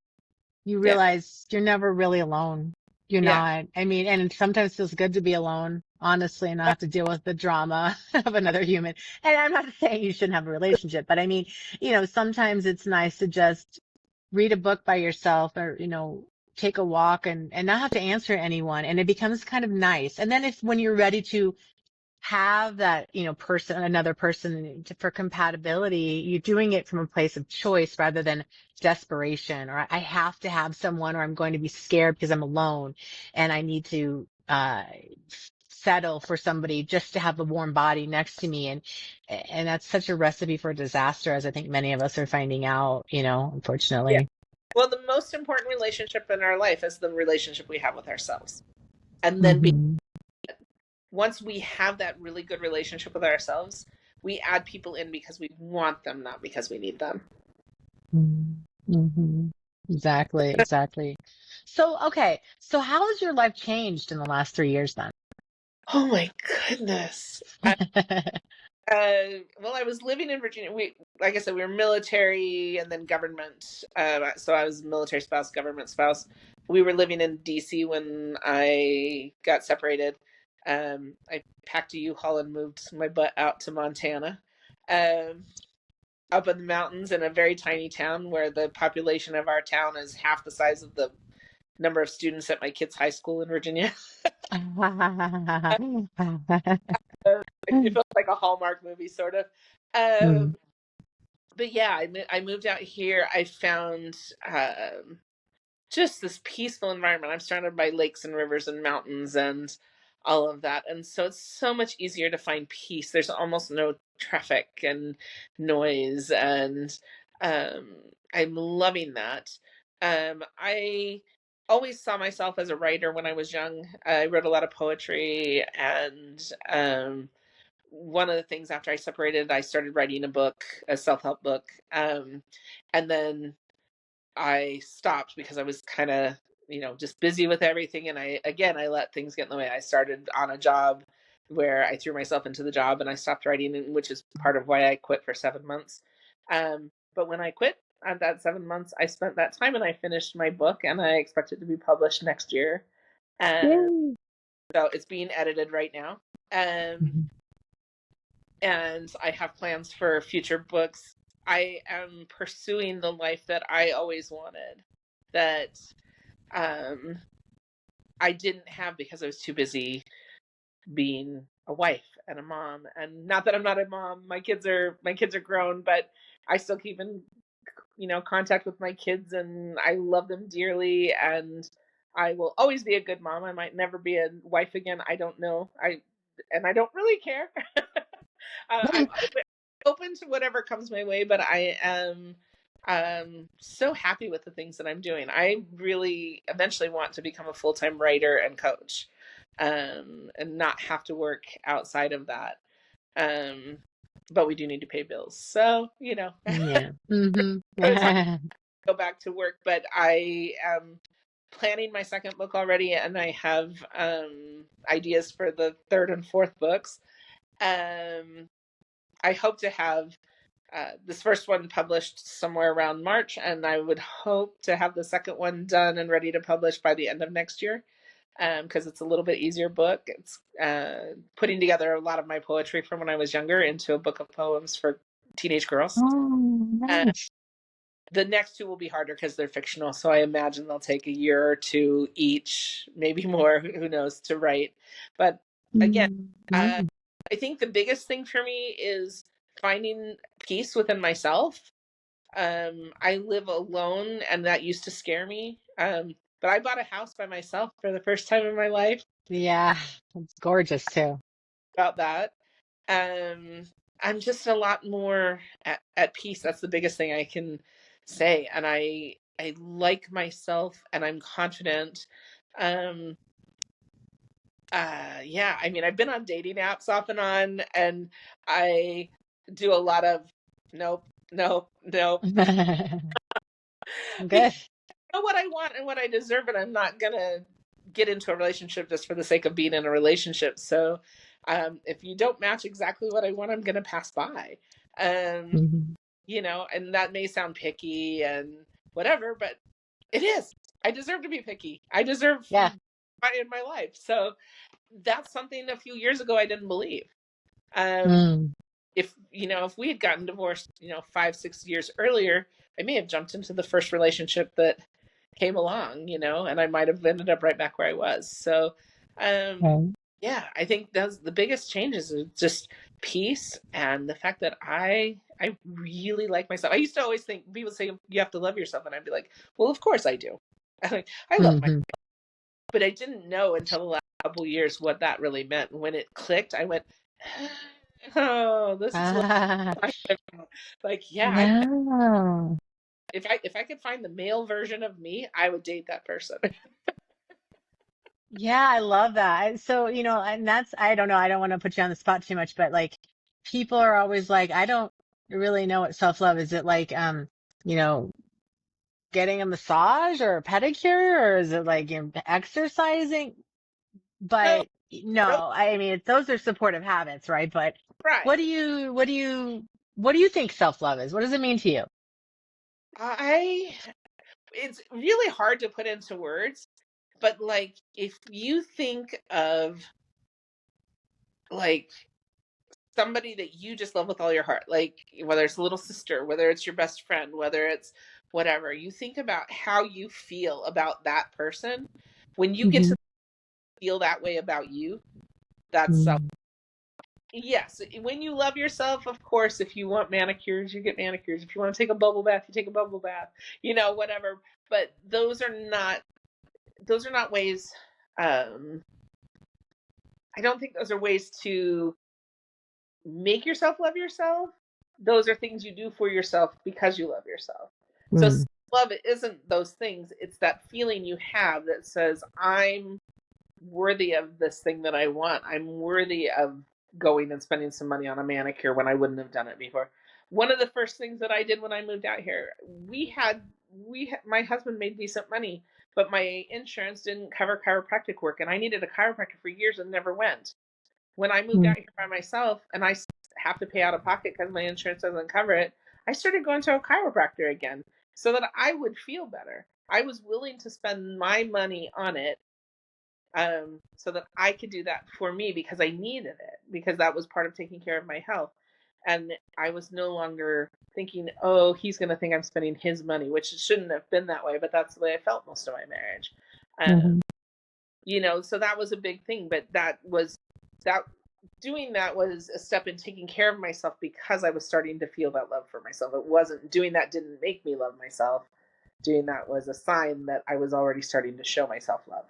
You yeah, realize you're never really alone. You're yeah. not. I mean, and it sometimes feels good to be alone, honestly, and not have to deal with the drama of another human. And I'm not saying you shouldn't have a relationship, but I mean, sometimes it's nice to just read a book by yourself or, take a walk and not have to answer anyone. And it becomes kind of nice. And then if, when you're ready to have that, another person for compatibility, you're doing it from a place of choice rather than desperation, or I have to have someone, or I'm going to be scared because I'm alone and I need to, settle for somebody just to have a warm body next to me. And that's such a recipe for disaster, as I think many of us are finding out, Yeah. unfortunately. Well, the most important relationship in our life is the relationship we have with ourselves. And then Hmm. once we have that really good relationship with ourselves, we add people in because we want them, not because we need them. Hmm. Exactly, exactly. So, okay. So how has your life changed in the last 3 years then? Oh my goodness. Well, I was living in Virginia. We, like I said, we were military and then government. So I was military spouse, government spouse. We were living in DC when I got separated. I packed a U-Haul and moved my butt out to Montana, um, up in the mountains in a very tiny town where the population of our town is half the size of the number of students at my kids' high school in Virginia. It felt like a Hallmark movie, sort of. Mm. But yeah, I moved out here. I found just this peaceful environment. I'm surrounded by lakes and rivers and mountains and all of that. And so it's so much easier to find peace. There's almost no traffic and noise. And um, I'm loving that. I always saw myself as a writer when I was young. I wrote a lot of poetry. And one of the things after I separated, I started writing a book, a self help book. And then I stopped because I was kind of, just busy with everything. And I let things get in the way. I started on a job where I threw myself into the job and I stopped writing, which is part of why I quit for 7 months. But when I quit at that 7 months, I spent that time and I finished my book and I expect it to be published next year. And Yay. so it's being edited right now. Um, Mhm. and I have plans for future books. I am pursuing the life that I always wanted, that um, I didn't have because I was too busy being a wife and a mom. And not that I'm not a mom; my kids are grown, but I still keep in contact with my kids, and I love them dearly. And I will always be a good mom. I might never be a wife again. I don't know. I don't really care. I'm open to whatever comes my way, but I am so happy with the things that I'm doing. I really eventually want to become a full-time writer and coach, and not have to work outside of that. Um, but we do need to pay bills, so Yeah. Hmm. it's hard to go back to work. But I am planning my second book already, and I have ideas for the third and fourth books. Um, I hope to have this first one published somewhere around March, and I would hope to have the second one done and ready to publish by the end of next year, because it's a little bit easier book. It's putting together a lot of my poetry from when I was younger into a book of poems for teenage girls. Oh, And nice. the next two will be harder because they're fictional, so I imagine they'll take a year or two each, maybe more, who knows, to write. But again, uh, Mm. I think the biggest thing for me is finding peace within myself. I live alone, and that used to scare me. But I bought a house by myself for the first time in my life. Yeah, it's gorgeous too. About that, um, I'm just a lot more at peace. That's the biggest thing I can say, and I like myself, and I'm confident. Um, yeah, I mean, I've been on dating apps off and on, and I do a lot of nope, nope, nope. Because Good. I know what I want and what I deserve, and I'm not gonna get into a relationship just for the sake of being in a relationship. So, if you don't match exactly what I want, I'm gonna pass by. Um, Mhm. and that may sound picky and whatever, but it is. I deserve to be picky. I deserve Yeah. in my life. So that's something a few years ago I didn't believe. Um, Mm. if we had gotten divorced, 5, 6 years earlier, I may have jumped into the first relationship that came along, and I might have ended up right back where I was. So, um, Right. yeah, I think that's the biggest changes is just peace and the fact that I really like myself. I used to always think people say you have to love yourself, and I'd be like, well, of course I do. I love my, Hmm. but I didn't know until the last couple years what that really meant. And when it clicked, I went, oh, this is what Ah, I'm like. Yeah, yeah. if I could find the male version of me, I would date that person. Yeah, I love that. So, and that's, I don't know, I don't want to put you on the spot too much, but like people are always like, I don't really know what self-love is. It like, you know, getting a massage or a pedicure, or is it like exercising? No, But nope, no, I mean, those are supportive habits, right? But what do right. you, what do you, what do you think self-love is? What does it mean to you? I it's really hard to put into words, but like if you think of like somebody that you just love with all your heart, like whether it's a little sister, whether it's your best friend, whether it's whatever, you think about how you feel about that person. When you get Hmm. to feel that way about you, that's self. Hmm. Yes, when you love yourself, of course, if you want manicures, you get manicures. If you want to take a bubble bath, you take a bubble bath, whatever. But those are not ways. Um, I don't think those are ways to make yourself love yourself. Those are things you do for yourself because you love yourself. So Hmm. love isn't those things. It's that feeling you have that says, I'm worthy of this thing that I want. I'm worthy of going and spending some money on a manicure when I wouldn't have done it before. One of the first things that I did when I moved out here, my husband made decent money, but my insurance didn't cover chiropractic work, and I needed a chiropractor for years and never went. When I moved Hmm. out here by myself and I have to pay out of pocket because my insurance doesn't cover it, I started going to a chiropractor again so that I would feel better. I was willing to spend my money on it, so that I could do that for me because I needed it, because that was part of taking care of my health. And I was no longer thinking, oh, he's going to think I'm spending his money, which it shouldn't have been that way, but that's the way I felt most of my marriage. Hmm. So that was a big thing, but that doing that was a step in taking care of myself because I was starting to feel that love for myself. It wasn't doing that didn't make me love myself. Doing that was a sign that I was already starting to show myself love.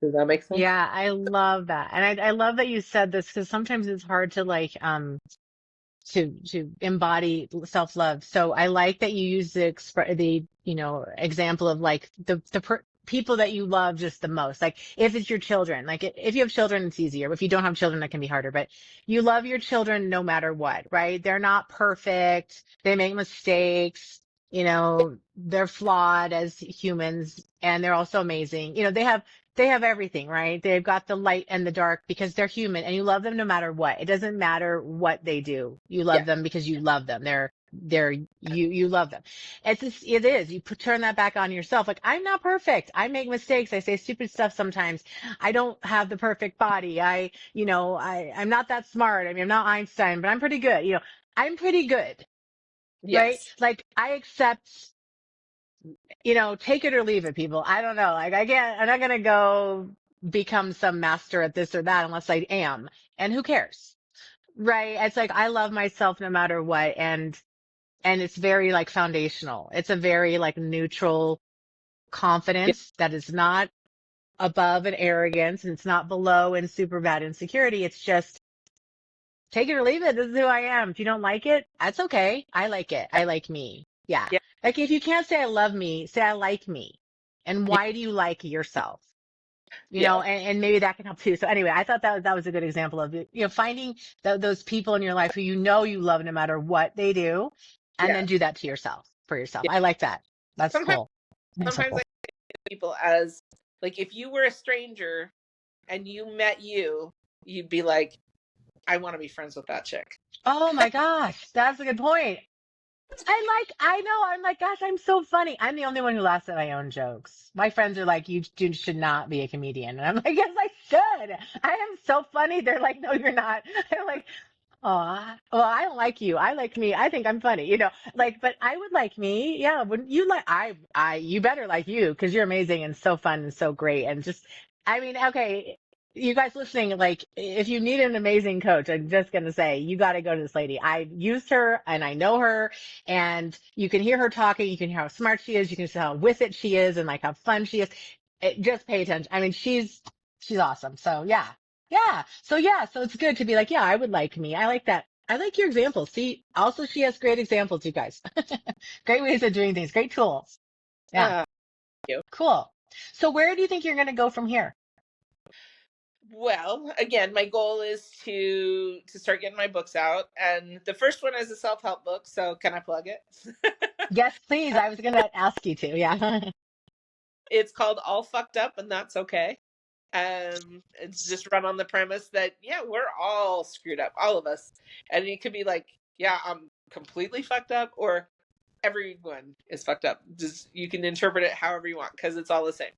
Does that make sense? Yeah, I love that. And I love that you said this because sometimes it's hard to like, to embody self-love. So I like that you use the example of like people that you love just the most. Like if it's your children, like if you have children, it's easier. If you don't have children, that can be harder, but you love your children no matter what, right? They're not perfect. They make mistakes. They're flawed as humans and they're also amazing. They have everything, right? They've got the light and the dark because they're human and you love them no matter what. It doesn't matter what they do. You love Yeah. them because you love them. You love them. It is. Turn that back on yourself. Like, I'm not perfect. I make mistakes. I say stupid stuff sometimes. I don't have the perfect body. I'm not that smart. I mean, I'm not Einstein, but I'm pretty good. I'm pretty good, right? Yes. Like, I accept, take it or leave it, people. I don't know. Like I'm not going to go become some master at this or that unless I am. And who cares? Right. It's like, I love myself no matter what. And it's very like foundational. It's a very like neutral Yeah. confidence that is not above an arrogance and it's not below and super bad insecurity. It's just take it or leave it. This is who I am. If you don't like it, that's okay. I like it. I like me. Yeah. Yeah. Like if you can't say I love me, say I like me. And Yeah. why do you like yourself? Yeah. And maybe that can help too. So anyway, I thought that was a good example of finding those people in your life who you love no matter what they do, and then Yeah. do that to yourself for yourself. Yeah. I like that. That's Sometimes, cool. That's so sometimes I cool. think of people as like if you were a stranger and you met you'd be like, I want to be friends with that chick. Oh my gosh, that's a good point. I know. I'm like, gosh, I'm so funny. I'm the only one who laughs at my own jokes. My friends are like, should not be a comedian. And I'm like, yes, I should. I am so funny. They're like, no, you're not. I'm like, Oh, well, I don't like you. I like me. I think I'm funny, like, but I would like me. Yeah. Wouldn't you like, you better like you because you're amazing and so fun and so great. And just, I mean, okay, you guys listening, like, if you need an amazing coach, I'm just going to say, you got to go to this lady. I used her and I know her and you can hear her talking. You can hear how smart she is. You can see how with it she is and like how fun she is. Just pay attention. I mean, she's awesome. So yeah. Yeah. So yeah. So it's good to be like, yeah, I would like me. I like that. I like your examples. See, also she has great examples, you guys. Great ways of doing things. Great tools. Yeah. Uh, you. Cool. So where do you think you're going to go from here? Well, again, my goal is to start getting my books out, and the first one is a self-help book. So can I plug it? Yes, please. I was going to ask you to. Yeah. It's called All Fucked Up, and That's Okay. It's just run on the premise that yeah, we're all screwed up, all of us, and it could be like, yeah, I'm completely fucked up, or everyone is fucked up. Just you can interpret it however you want because it's all the same.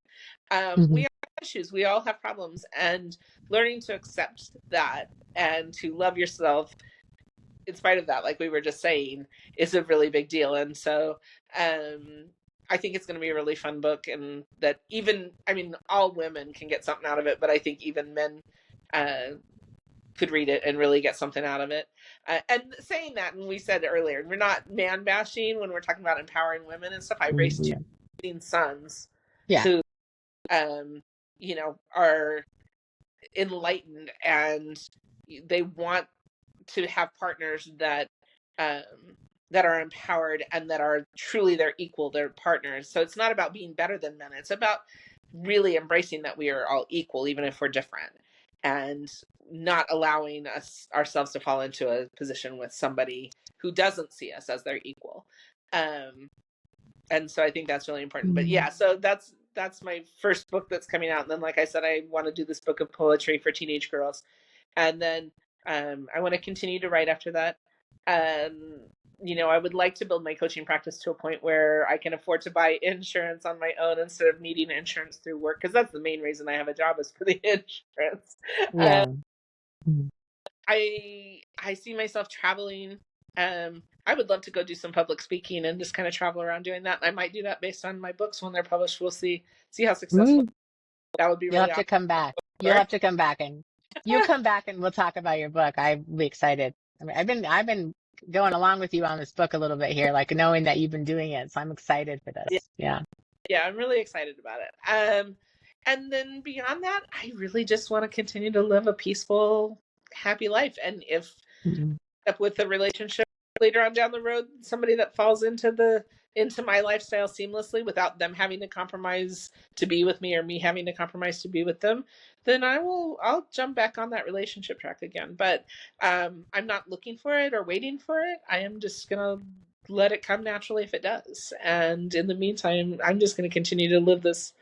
We Mhm. all have issues, we all have problems, and learning to accept that and to love yourself in spite of that, like we were just saying, is a really big deal. And so um I think it's going to be a really fun book, and that even, I mean, all women can get something out of it, but I think even men uh could read it and really get something out of it. And saying that, and we said earlier, we're not man bashing when we're talking about empowering women and stuff. I raised two Yeah. sons Yeah. who um are enlightened, and they want to have partners um that are empowered and that are truly their equal, their partners. So it's not about being better than men, it's about really embracing that we are all equal even if we're different, and not allowing us ourselves to fall into a position with somebody who doesn't see us as their equal. um and so I think that's really important. But Mm. yeah, so that's my first book that's coming out, and then like I said, I want to do this book of poetry for teenage girls, and then I want to continue to write after that. Um, I would like to build my coaching practice to a point where I can afford to buy insurance on my own instead of needing insurance through work, because that's the main reason I have a job, is for the insurance. Uh, Yeah. Mm. I see myself traveling. I would love to go do some public speaking and just kind of travel around doing that. I might do that based on my books when they're published. We'll see how successful. Mm. That would be You'll really have to awesome. come back. You'll have to come back and you come back and we'll talk about your book. I'll be excited. I mean, I've been going along with you on this book a little bit here, like knowing that you've been doing it. So I'm excited for Yeah, this. Yeah. yeah, I'm really excited about it. And then beyond that, I really just want to continue to live a peaceful, happy life. And if Mhm. up with a relationship later on down the road, somebody that falls into my lifestyle seamlessly without them having to compromise to be with me, or me having to compromise to be with them, then I'll jump back on that relationship track again. But I'm not looking for it or waiting for it. I am just gonna let it come naturally if it does. And in the meantime, I'm just gonna continue to live this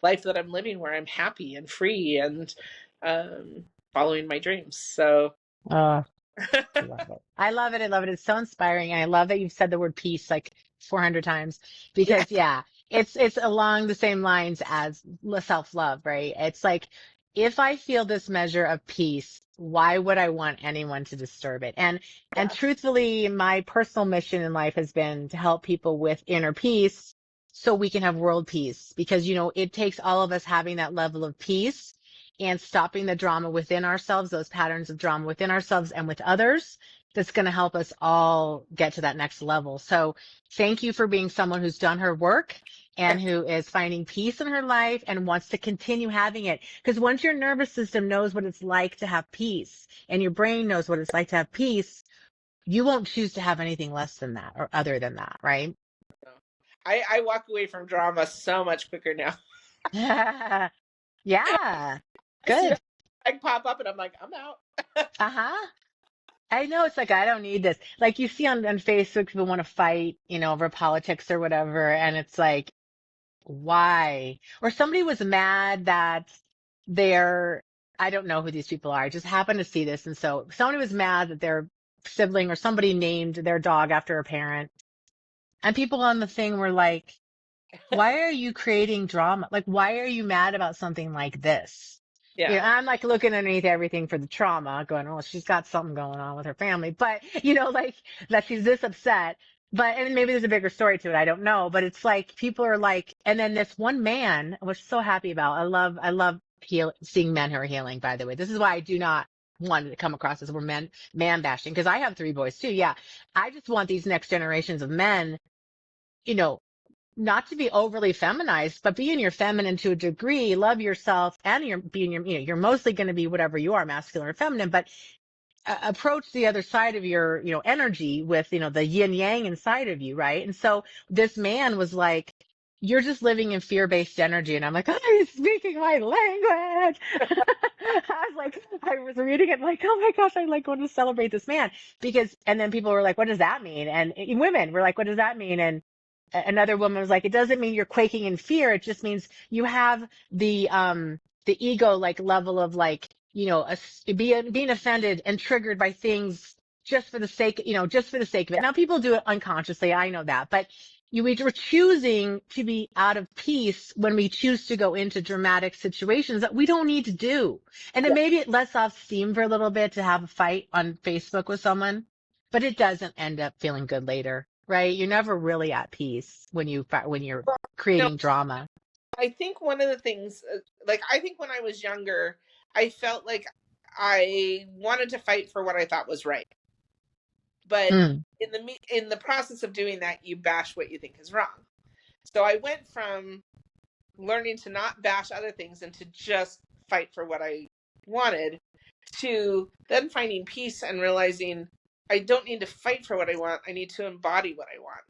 life that I'm living, where I'm happy and free and um following my dreams. So Uh, I love it. I love it. I love it. It's so inspiring. And I love that you've said the word peace like 400 times yeah. because yeah, it's along the same lines as self-love, right? It's like if I feel this measure of peace, why would I want anyone to disturb it? And Yeah. truthfully, my personal mission in life has been to help people with inner peace so we can have world peace because it takes all of us having that level of peace and stopping the drama within ourselves, those patterns of drama within ourselves and with others, that's going to help us all get to that next level. So thank you for being someone who's done her work and who is finding peace in her life and wants to continue having it. Because once your nervous system knows what it's like to have peace and your brain knows what it's like to have peace, you won't choose to have anything less than that or other than that, right? I walk away from drama so much quicker now. Yeah, I see a good. flag pop up and I'm like, I'm out. Uh-huh. I know it's like I don't need this. Like you see on Facebook, people want to fight, over politics or whatever, and it's like, why? Or somebody was mad that their I don't know who these people are. I just happened to see this, and so somebody was mad that their sibling or somebody named their dog after a parent, and people on the thing were like, why are you creating drama? Like, why are you mad about something like this? Yeah. I'm like looking underneath everything for the trauma, going, oh, she's got something going on with her family. But, like that she's this upset. But, and maybe there's a bigger story to it. I don't know. But it's like people are like, and then this one man I was so happy about. I love seeing men who are healing, by the way. This is why I do not want to come across as we're man bashing, because I have 3 boys too. Yeah. I just want these next generations of men, you know, not to be overly feminized, but being your feminine to a degree, love yourself, and you're being you're mostly going to be whatever you are, masculine or feminine, but approach the other side of your, energy with, the yin yang inside of you. Right. And so this man was like, you're just living in fear-based energy. And I'm like, oh, he's speaking my language. I was reading it like, oh my gosh, I like want to celebrate this man and then people were like, what does that mean? And women were like, what does that mean? And another woman was like, it doesn't mean you're quaking in fear. It just means you have the ego like level of like, being offended and triggered by things just for the sake, just for the sake of it. Now people do it unconsciously. I know that, but we're choosing to be out of peace when we choose to go into dramatic situations that we don't need to do. And then Yeah. maybe it lets off steam for a little bit to have a fight on Facebook with someone, but it doesn't end up feeling good later, right? You're never really at peace when you're Well, no, creating drama. I think one of the things, like, I think when I was younger, I felt like I wanted to fight for what I thought was right. But Mm, in the process of doing that, you bash what you think is wrong. So I went from learning to not bash other things and to just fight for what I wanted, to then finding peace and realizing I don't need to fight for what I want. I need to embody what I want.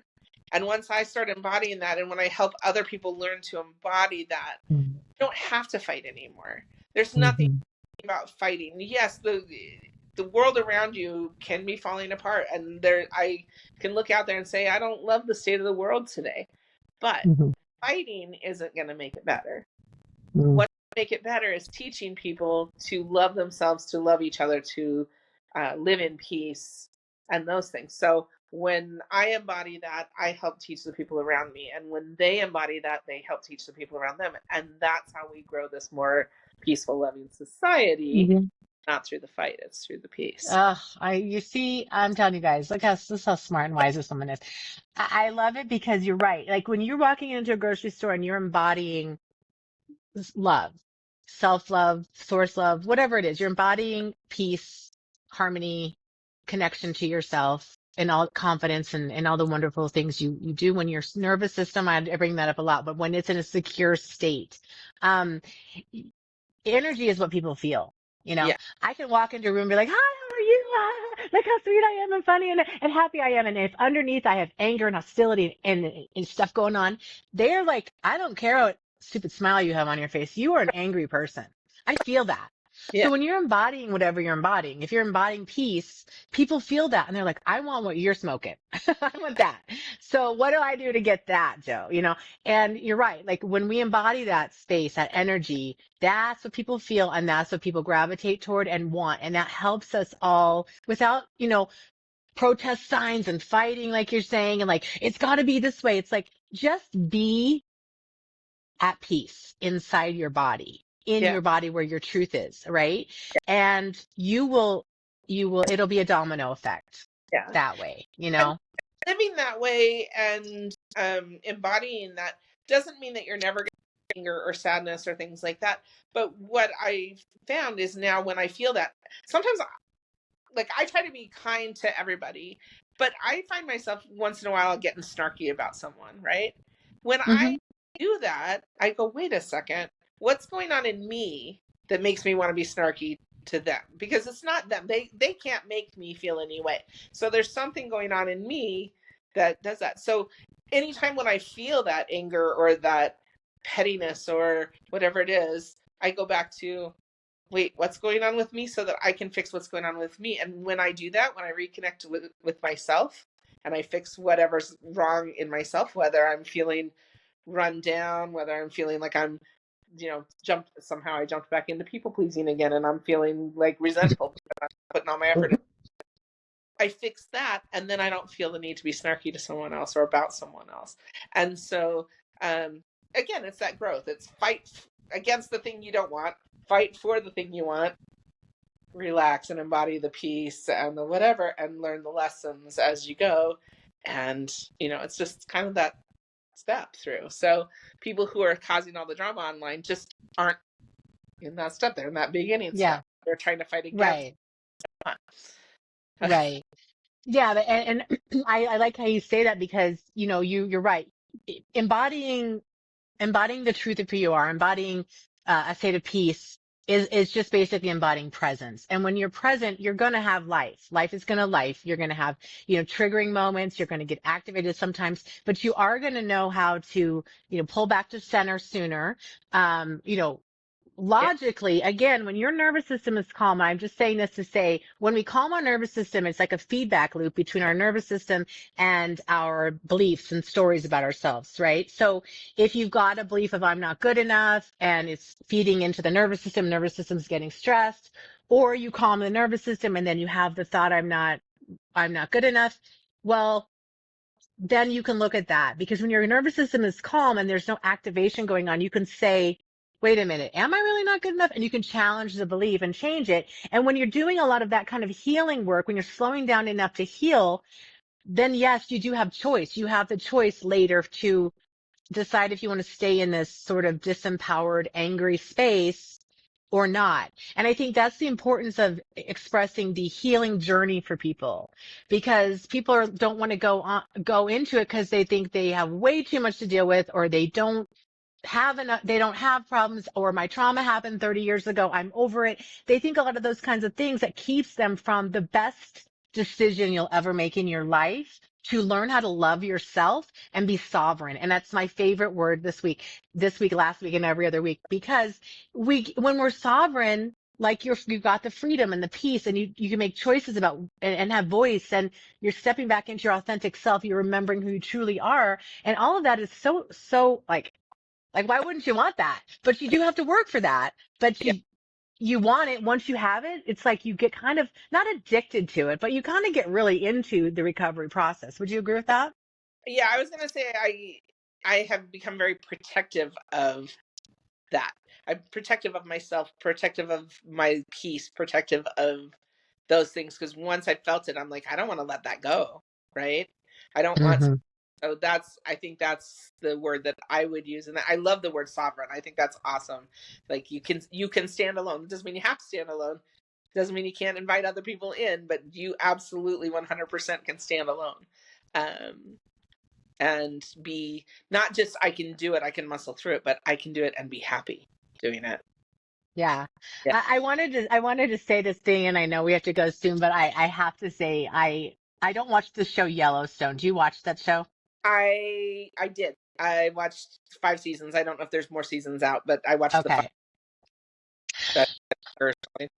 And once I start embodying that, and when I help other people learn to embody that, mm, you don't have to fight anymore. There's nothing mhm, about fighting. Yes, the world around you can be falling apart, and there I can look out there and say I don't love the state of the world today, but mhm, fighting isn't going to make it better. mm, What make it better is teaching people to love themselves, to love each other, to live in peace, and those things. So when I embody that, I help teach the people around me, and when they embody that, they help teach the people around them, and that's how we grow this more peaceful, loving society. mhm. Not through the fight; it's through the peace. You see, I'm telling you guys, look this is how smart and wise this woman is. I love it because you're right. Like when you're walking into a grocery store and you're embodying love, self-love, source love, whatever it is, you're embodying peace, harmony, connection to yourself, and all confidence and all the wonderful things you do when your nervous system, I bring that up a lot, but when it's in a secure state, um, energy is what people feel. Yeah, I can walk into a room and be like, hi, how are you? Look how sweet I am and funny and happy I am. And if underneath I have anger and hostility and stuff going on, they're like, I don't care what stupid smile you have on your face. You are an angry person. I feel that. yeah, So when you're embodying whatever you're embodying, if you're embodying peace, people feel that and they're like, I want what you're smoking. I want that. So what do I do to get that, Joe? And you're right. Like when we embody that space, that energy, that's what people feel and that's what people gravitate toward and want. And that helps us all without, protest signs and fighting, like you're saying, and like, it's got to be this way. It's like, just be at peace inside your body, in yeah, your body where your truth is, right? And it'll be a domino effect yeah. that way, And living that way and embodying that doesn't mean that you're never going to have anger or sadness or things like that. But what I found is now when I feel that, sometimes like I try to be kind to everybody, but I find myself once in a while getting snarky about someone, right? When I Hmm. do that, I go, wait a second, what's going on in me that makes me want to be snarky to them? Because it's not them. They can't make me feel any way. So there's something going on in me that does that. So anytime when I feel that anger or that pettiness or whatever it is, I go back to, wait, what's going on with me so that I can fix what's going on with me. And when I do that, when I reconnect with myself and I fix whatever's wrong in myself, whether I'm feeling run down, whether I'm feeling like I'm, I jumped back into people pleasing again and I'm feeling like resentful, putting all my effort in. I fix that and then I don't feel the need to be snarky to someone else or about someone else. And so, again, it's that growth. It's fight against the thing you don't want, fight for the thing you want, relax and embody the peace and the whatever, and learn the lessons as you go. And, it's just kind of that step through. So people who are causing all the drama online just aren't in that step. They're in that beginning step. Yeah. They're trying to fight against. Right. Right. Yeah, and I like how you say that because you're right. Embodying embodying the truth of who you are, embodying a state of peace is just basically embodying presence. And when you're present, you're going to have life. Life is going to life. You're going to have, triggering moments. You're going to get activated sometimes, but you are going to know how to, pull back to center sooner. Um, you know, Yeah. Logically, again, when your nervous system is calm, I'm just saying this to say, when we calm our nervous system, it's like a feedback loop between our nervous system and our beliefs and stories about ourselves, right? So if you've got a belief of I'm not good enough and it's feeding into the nervous system's getting stressed, or you calm the nervous system and then you have the thought I'm not good enough. Well, then you can look at that because when your nervous system is calm and there's no activation going on, you can say, wait a minute, am I really not good enough? And you can challenge the belief and change it. And when you're doing a lot of that kind of healing work, when you're slowing down enough to heal, then yes, you do have choice. You have the choice later to decide if you want to stay in this sort of disempowered, angry space or not. And I think that's the importance of expressing the healing journey for people because don't want to go into it because they think they have way too much to deal with or they don't have problems or my trauma happened 30 years ago. I'm over it. They think a lot of those kinds of things that keeps them from the best decision you'll ever make in your life to learn how to love yourself and be sovereign. And that's my favorite word this week, last week, and every other week, because when we're sovereign, like you've got the freedom and the peace and you can make choices about and have voice and you're stepping back into your authentic self. You're remembering who you truly are. And all of that is so like, why wouldn't you want that? But you do have to work for that. But Yeah. you want it. Once you have it, it's like you get kind of not addicted to it, but you kind of get really into the recovery process. Would you agree with that? Yeah, I was gonna say I have become very protective of that. I'm protective of myself, protective of my peace, protective of those things because once I felt it, I'm like, I don't want to let that go, right? I don't want to. Hmm. So I think that's the word that I would use, and I love the word sovereign. I think that's awesome. Like you can stand alone. It doesn't mean you have to stand alone. It doesn't mean you can't invite other people in, but you absolutely 100% can stand alone. Um, and be not just I can do it, I can muscle through it, but I can do it and be happy doing it. Yeah. Yeah. I wanted to say this thing and I know we have to go soon, but I have to say, I don't watch the show Yellowstone. Do you watch that show? I did. I watched 5 seasons. I don't know if there's more seasons out, but I watched the 5 Okay. that first one.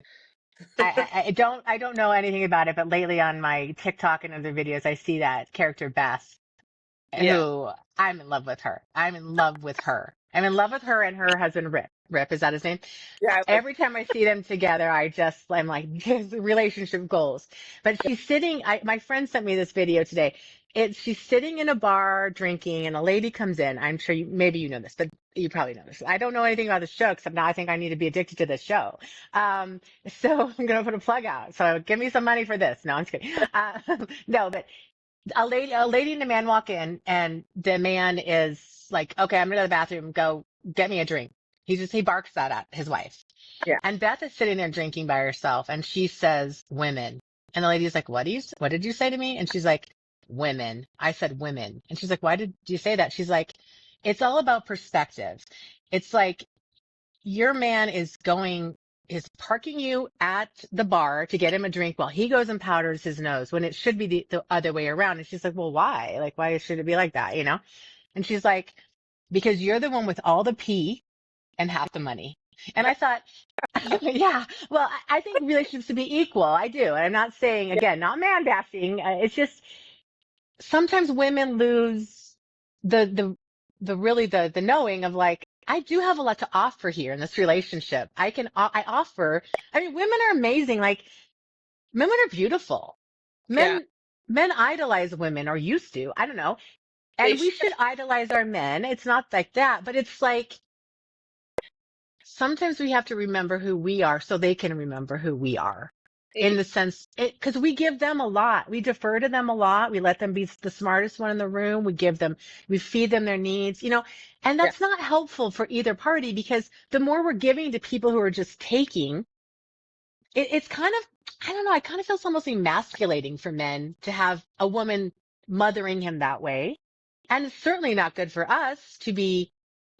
I don't know anything about it, but lately on my TikTok and other videos, I see that character Beth, Yeah. who I'm in love with her. I'm in love with her. I'm in love with her and her husband Rip. Rip, is that his name? Yeah, I like Every time I see them together, I'm like, relationship goals. But my friend sent me this video today. She's sitting in a bar drinking and a lady comes in. I'm sure maybe you know this, but you probably know this. I don't know anything about the show except now I think I need to be addicted to this show. So I'm going to put a plug out. So give me some money for this. No, I'm just kidding. No, but a lady and a man walk in and the man is like, okay, I'm gonna go to the bathroom, go get me a drink. He barks that at his wife. yeah. And Beth is sitting there drinking by herself and she says, women. And the lady's like, what did you say to me? And she's like, women. I said women. And she's like, why did you say that? She's like, it's all about perspective. It's like your man is parking you at the bar to get him a drink while he goes and powders his nose when it should be the other way around. And she's like, well, why? Like, why should it be like that? And she's like, because you're the one with all the pee and half the money. And I thought, yeah, well, I think relationships should be equal. I do. And I'm not saying, again, not man bashing. It's just sometimes women lose the really the knowing of like, I do have a lot to offer here in this relationship. I offer, I mean, women are amazing. Like women are beautiful. Yeah. Men idolize women or used to, I don't know. They And we should. should idolize our men. It's not like that, but it's like sometimes we have to remember who we are so they can remember who we are. In the sense, because we give them a lot. We defer to them a lot. We let them be the smartest one in the room. We feed them their needs, and Yeah, that's not helpful for either party because the more we're giving to people who are just taking, it's kind of, I don't know, I kind of feel it's almost emasculating for men to have a woman mothering him that way. And it's certainly not good for us to be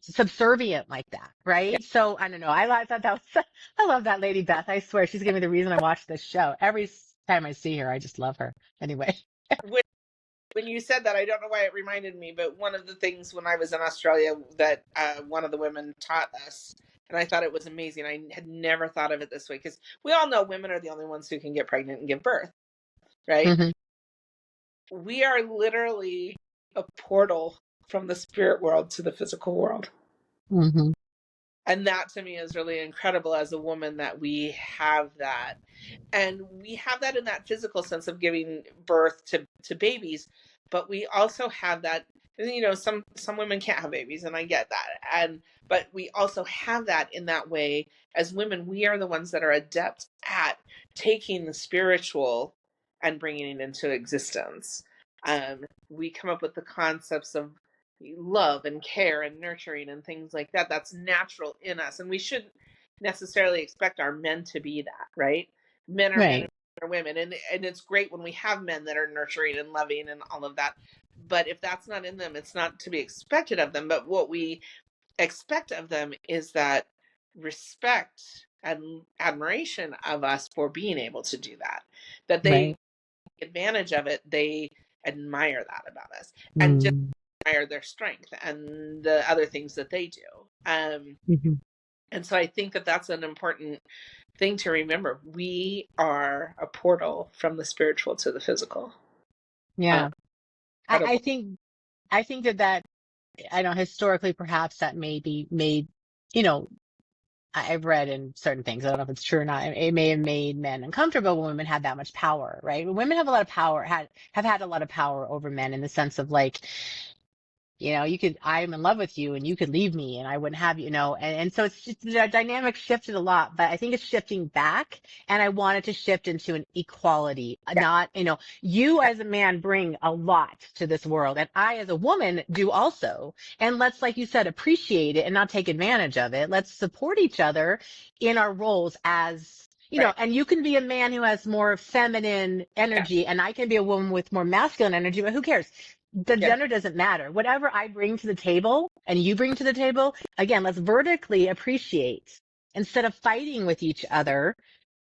subservient like that, yeah. right? So I don't know. Thought that was, I love that lady Beth. I swear she's giving me the reason I watch this show. Every time I see her, I just love her. Anyway. When you said that, I don't know why it reminded me, but one of the things when I was in Australia that one of the women taught us, and I thought it was amazing. I had never thought of it this way because we all know women are the only ones who can get pregnant and give birth, right? Hmm. We are literally a portal from the spirit world to the physical world. Hmm. And that to me is really incredible as a woman that we have that. And we have that in that physical sense of giving birth to babies, but we also have that, some women can't have babies, and I get that. But we also have that in that way. As women, we are the ones that are adept at taking the spiritual and bringing it into existence. We come up with the concepts of love and care and nurturing and things like that. That's natural in us, and we shouldn't necessarily expect our men to be that, right? Men are men and Right. women are women, and it's great when we have men that are nurturing and loving and all of that. But if that's not in them, it's not to be expected of them. But what we expect of them is that respect and admiration of us for being able to do that. That they Right. take advantage of it, they admire that about us, and just Mm-hmm. admire their strength and the other things that they do. And so I think that that's an important thing to remember. We are a portal from the spiritual to the physical. Uh, Yeah. I, I Incredible. think, I think that, I know historically perhaps that may be made, you know, I've read in certain things. I don't know if it's true or not. It may have made men uncomfortable when women had that much power, right? When women have a lot of power, have had a lot of power over men in the sense of like, I'm in love with you and you could leave me and I wouldn't have you, and so it's just the dynamic shifted a lot, but I think it's shifting back and I want it to shift into an equality, Yeah, not, you as a man bring a lot to this world and I as a woman do also. And let's, like you said, appreciate it and not take advantage of it. Let's support each other in our roles as, right. and you can be a man who has more feminine Yeah, energy and I can be a woman with more masculine energy, but who cares? The yeah, gender doesn't matter. Whatever I bring to the table and you bring to the table, again, let's vertically appreciate instead of fighting with each other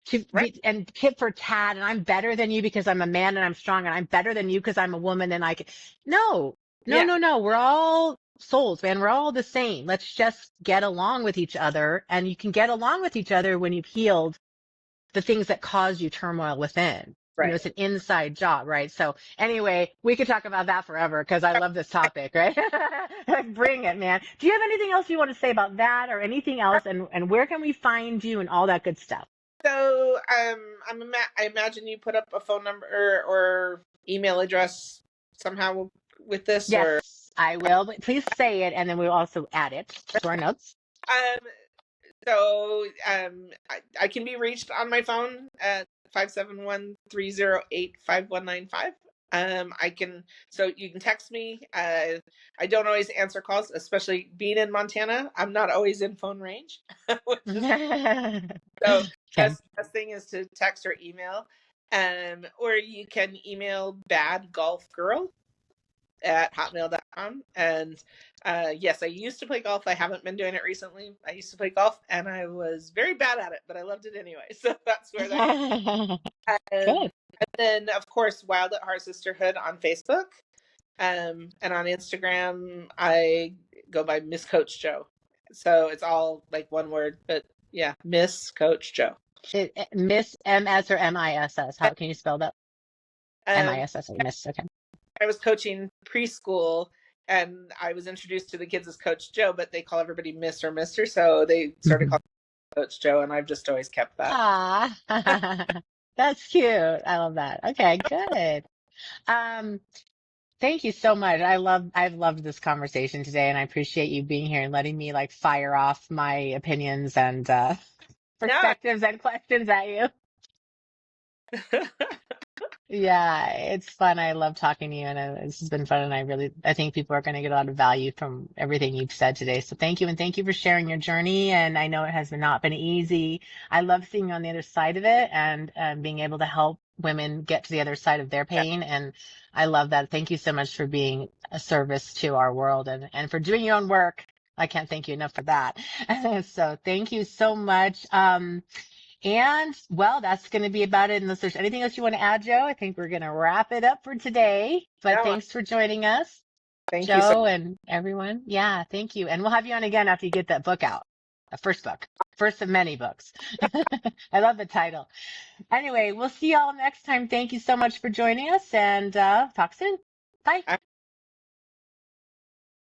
to right. be and tit for tat. And I'm better than you because I'm a man and I'm strong, and I'm better than you because I'm a woman and I can. No, no, Yeah, no, no. We're all souls, man. We're all the same. Let's just get along with each other. And you can get along with each other when you've healed the things that cause you turmoil within. right. It's an inside job, right? So anyway, we could talk about that forever because I love this topic, right? Like, bring it, man. Do you have anything else you want to say about that or anything else? And where can we find you and all that good stuff? So, I imagine you put up a phone number or email address somehow with this, or Yes, I will. But please say it, and then we'll also add it to our notes. um. I can be reached on my phone at 571-308-5195. I can, so you can text me. I don't always answer calls, especially being in Montana. I'm not always in phone range, which is so Okay. best thing is to text or email. Or you can email badgolfgirl@hotmail.com. And yes, I used to play golf. I haven't been doing it recently. I used to play golf and I was very bad at it, but I loved it anyway. So that's where that came. Good. And then, of course, Wild at Heart Sisterhood on Facebook. And on Instagram, I go by Miss Coach Jo. So it's all like one word, but yeah, Miss Coach Jo. Miss MS or MISS? How can you spell that? Um, MISS or Miss? Okay. I was coaching preschool and I was introduced to the kids as Coach Jo, but they call everybody Miss or Mister. So they started calling me Coach Jo, and I've just always kept that. Ah, that's cute. I love that. Okay, good. Um, Thank you so much. I've loved this conversation today, and I appreciate you being here and letting me like fire off my opinions and No. perspectives and questions at you. Yeah, it's fun. I love talking to you, and this has been fun. And I think people are going to get a lot of value from everything you've said today. So thank you, and thank you for sharing your journey. And I know it has not been easy. I love seeing you on the other side of it, and being able to help women get to the other side of their Yeah, pain. And I love that. Thank you so much for being a service to our world and for doing your own work. I can't thank you enough for that. So thank you so much. And well, that's going to be about it. Unless there's anything else you want to add, Joe, I think we're going to wrap it up for today. But no, thanks for joining us, thank you so Joe, and everyone. Yeah, thank you. And we'll have you on again after you get that book out, the first book, first of many books. I love the title. Anyway, we'll see y'all next time. Thank you so much for joining us, and talk soon. Bye. much.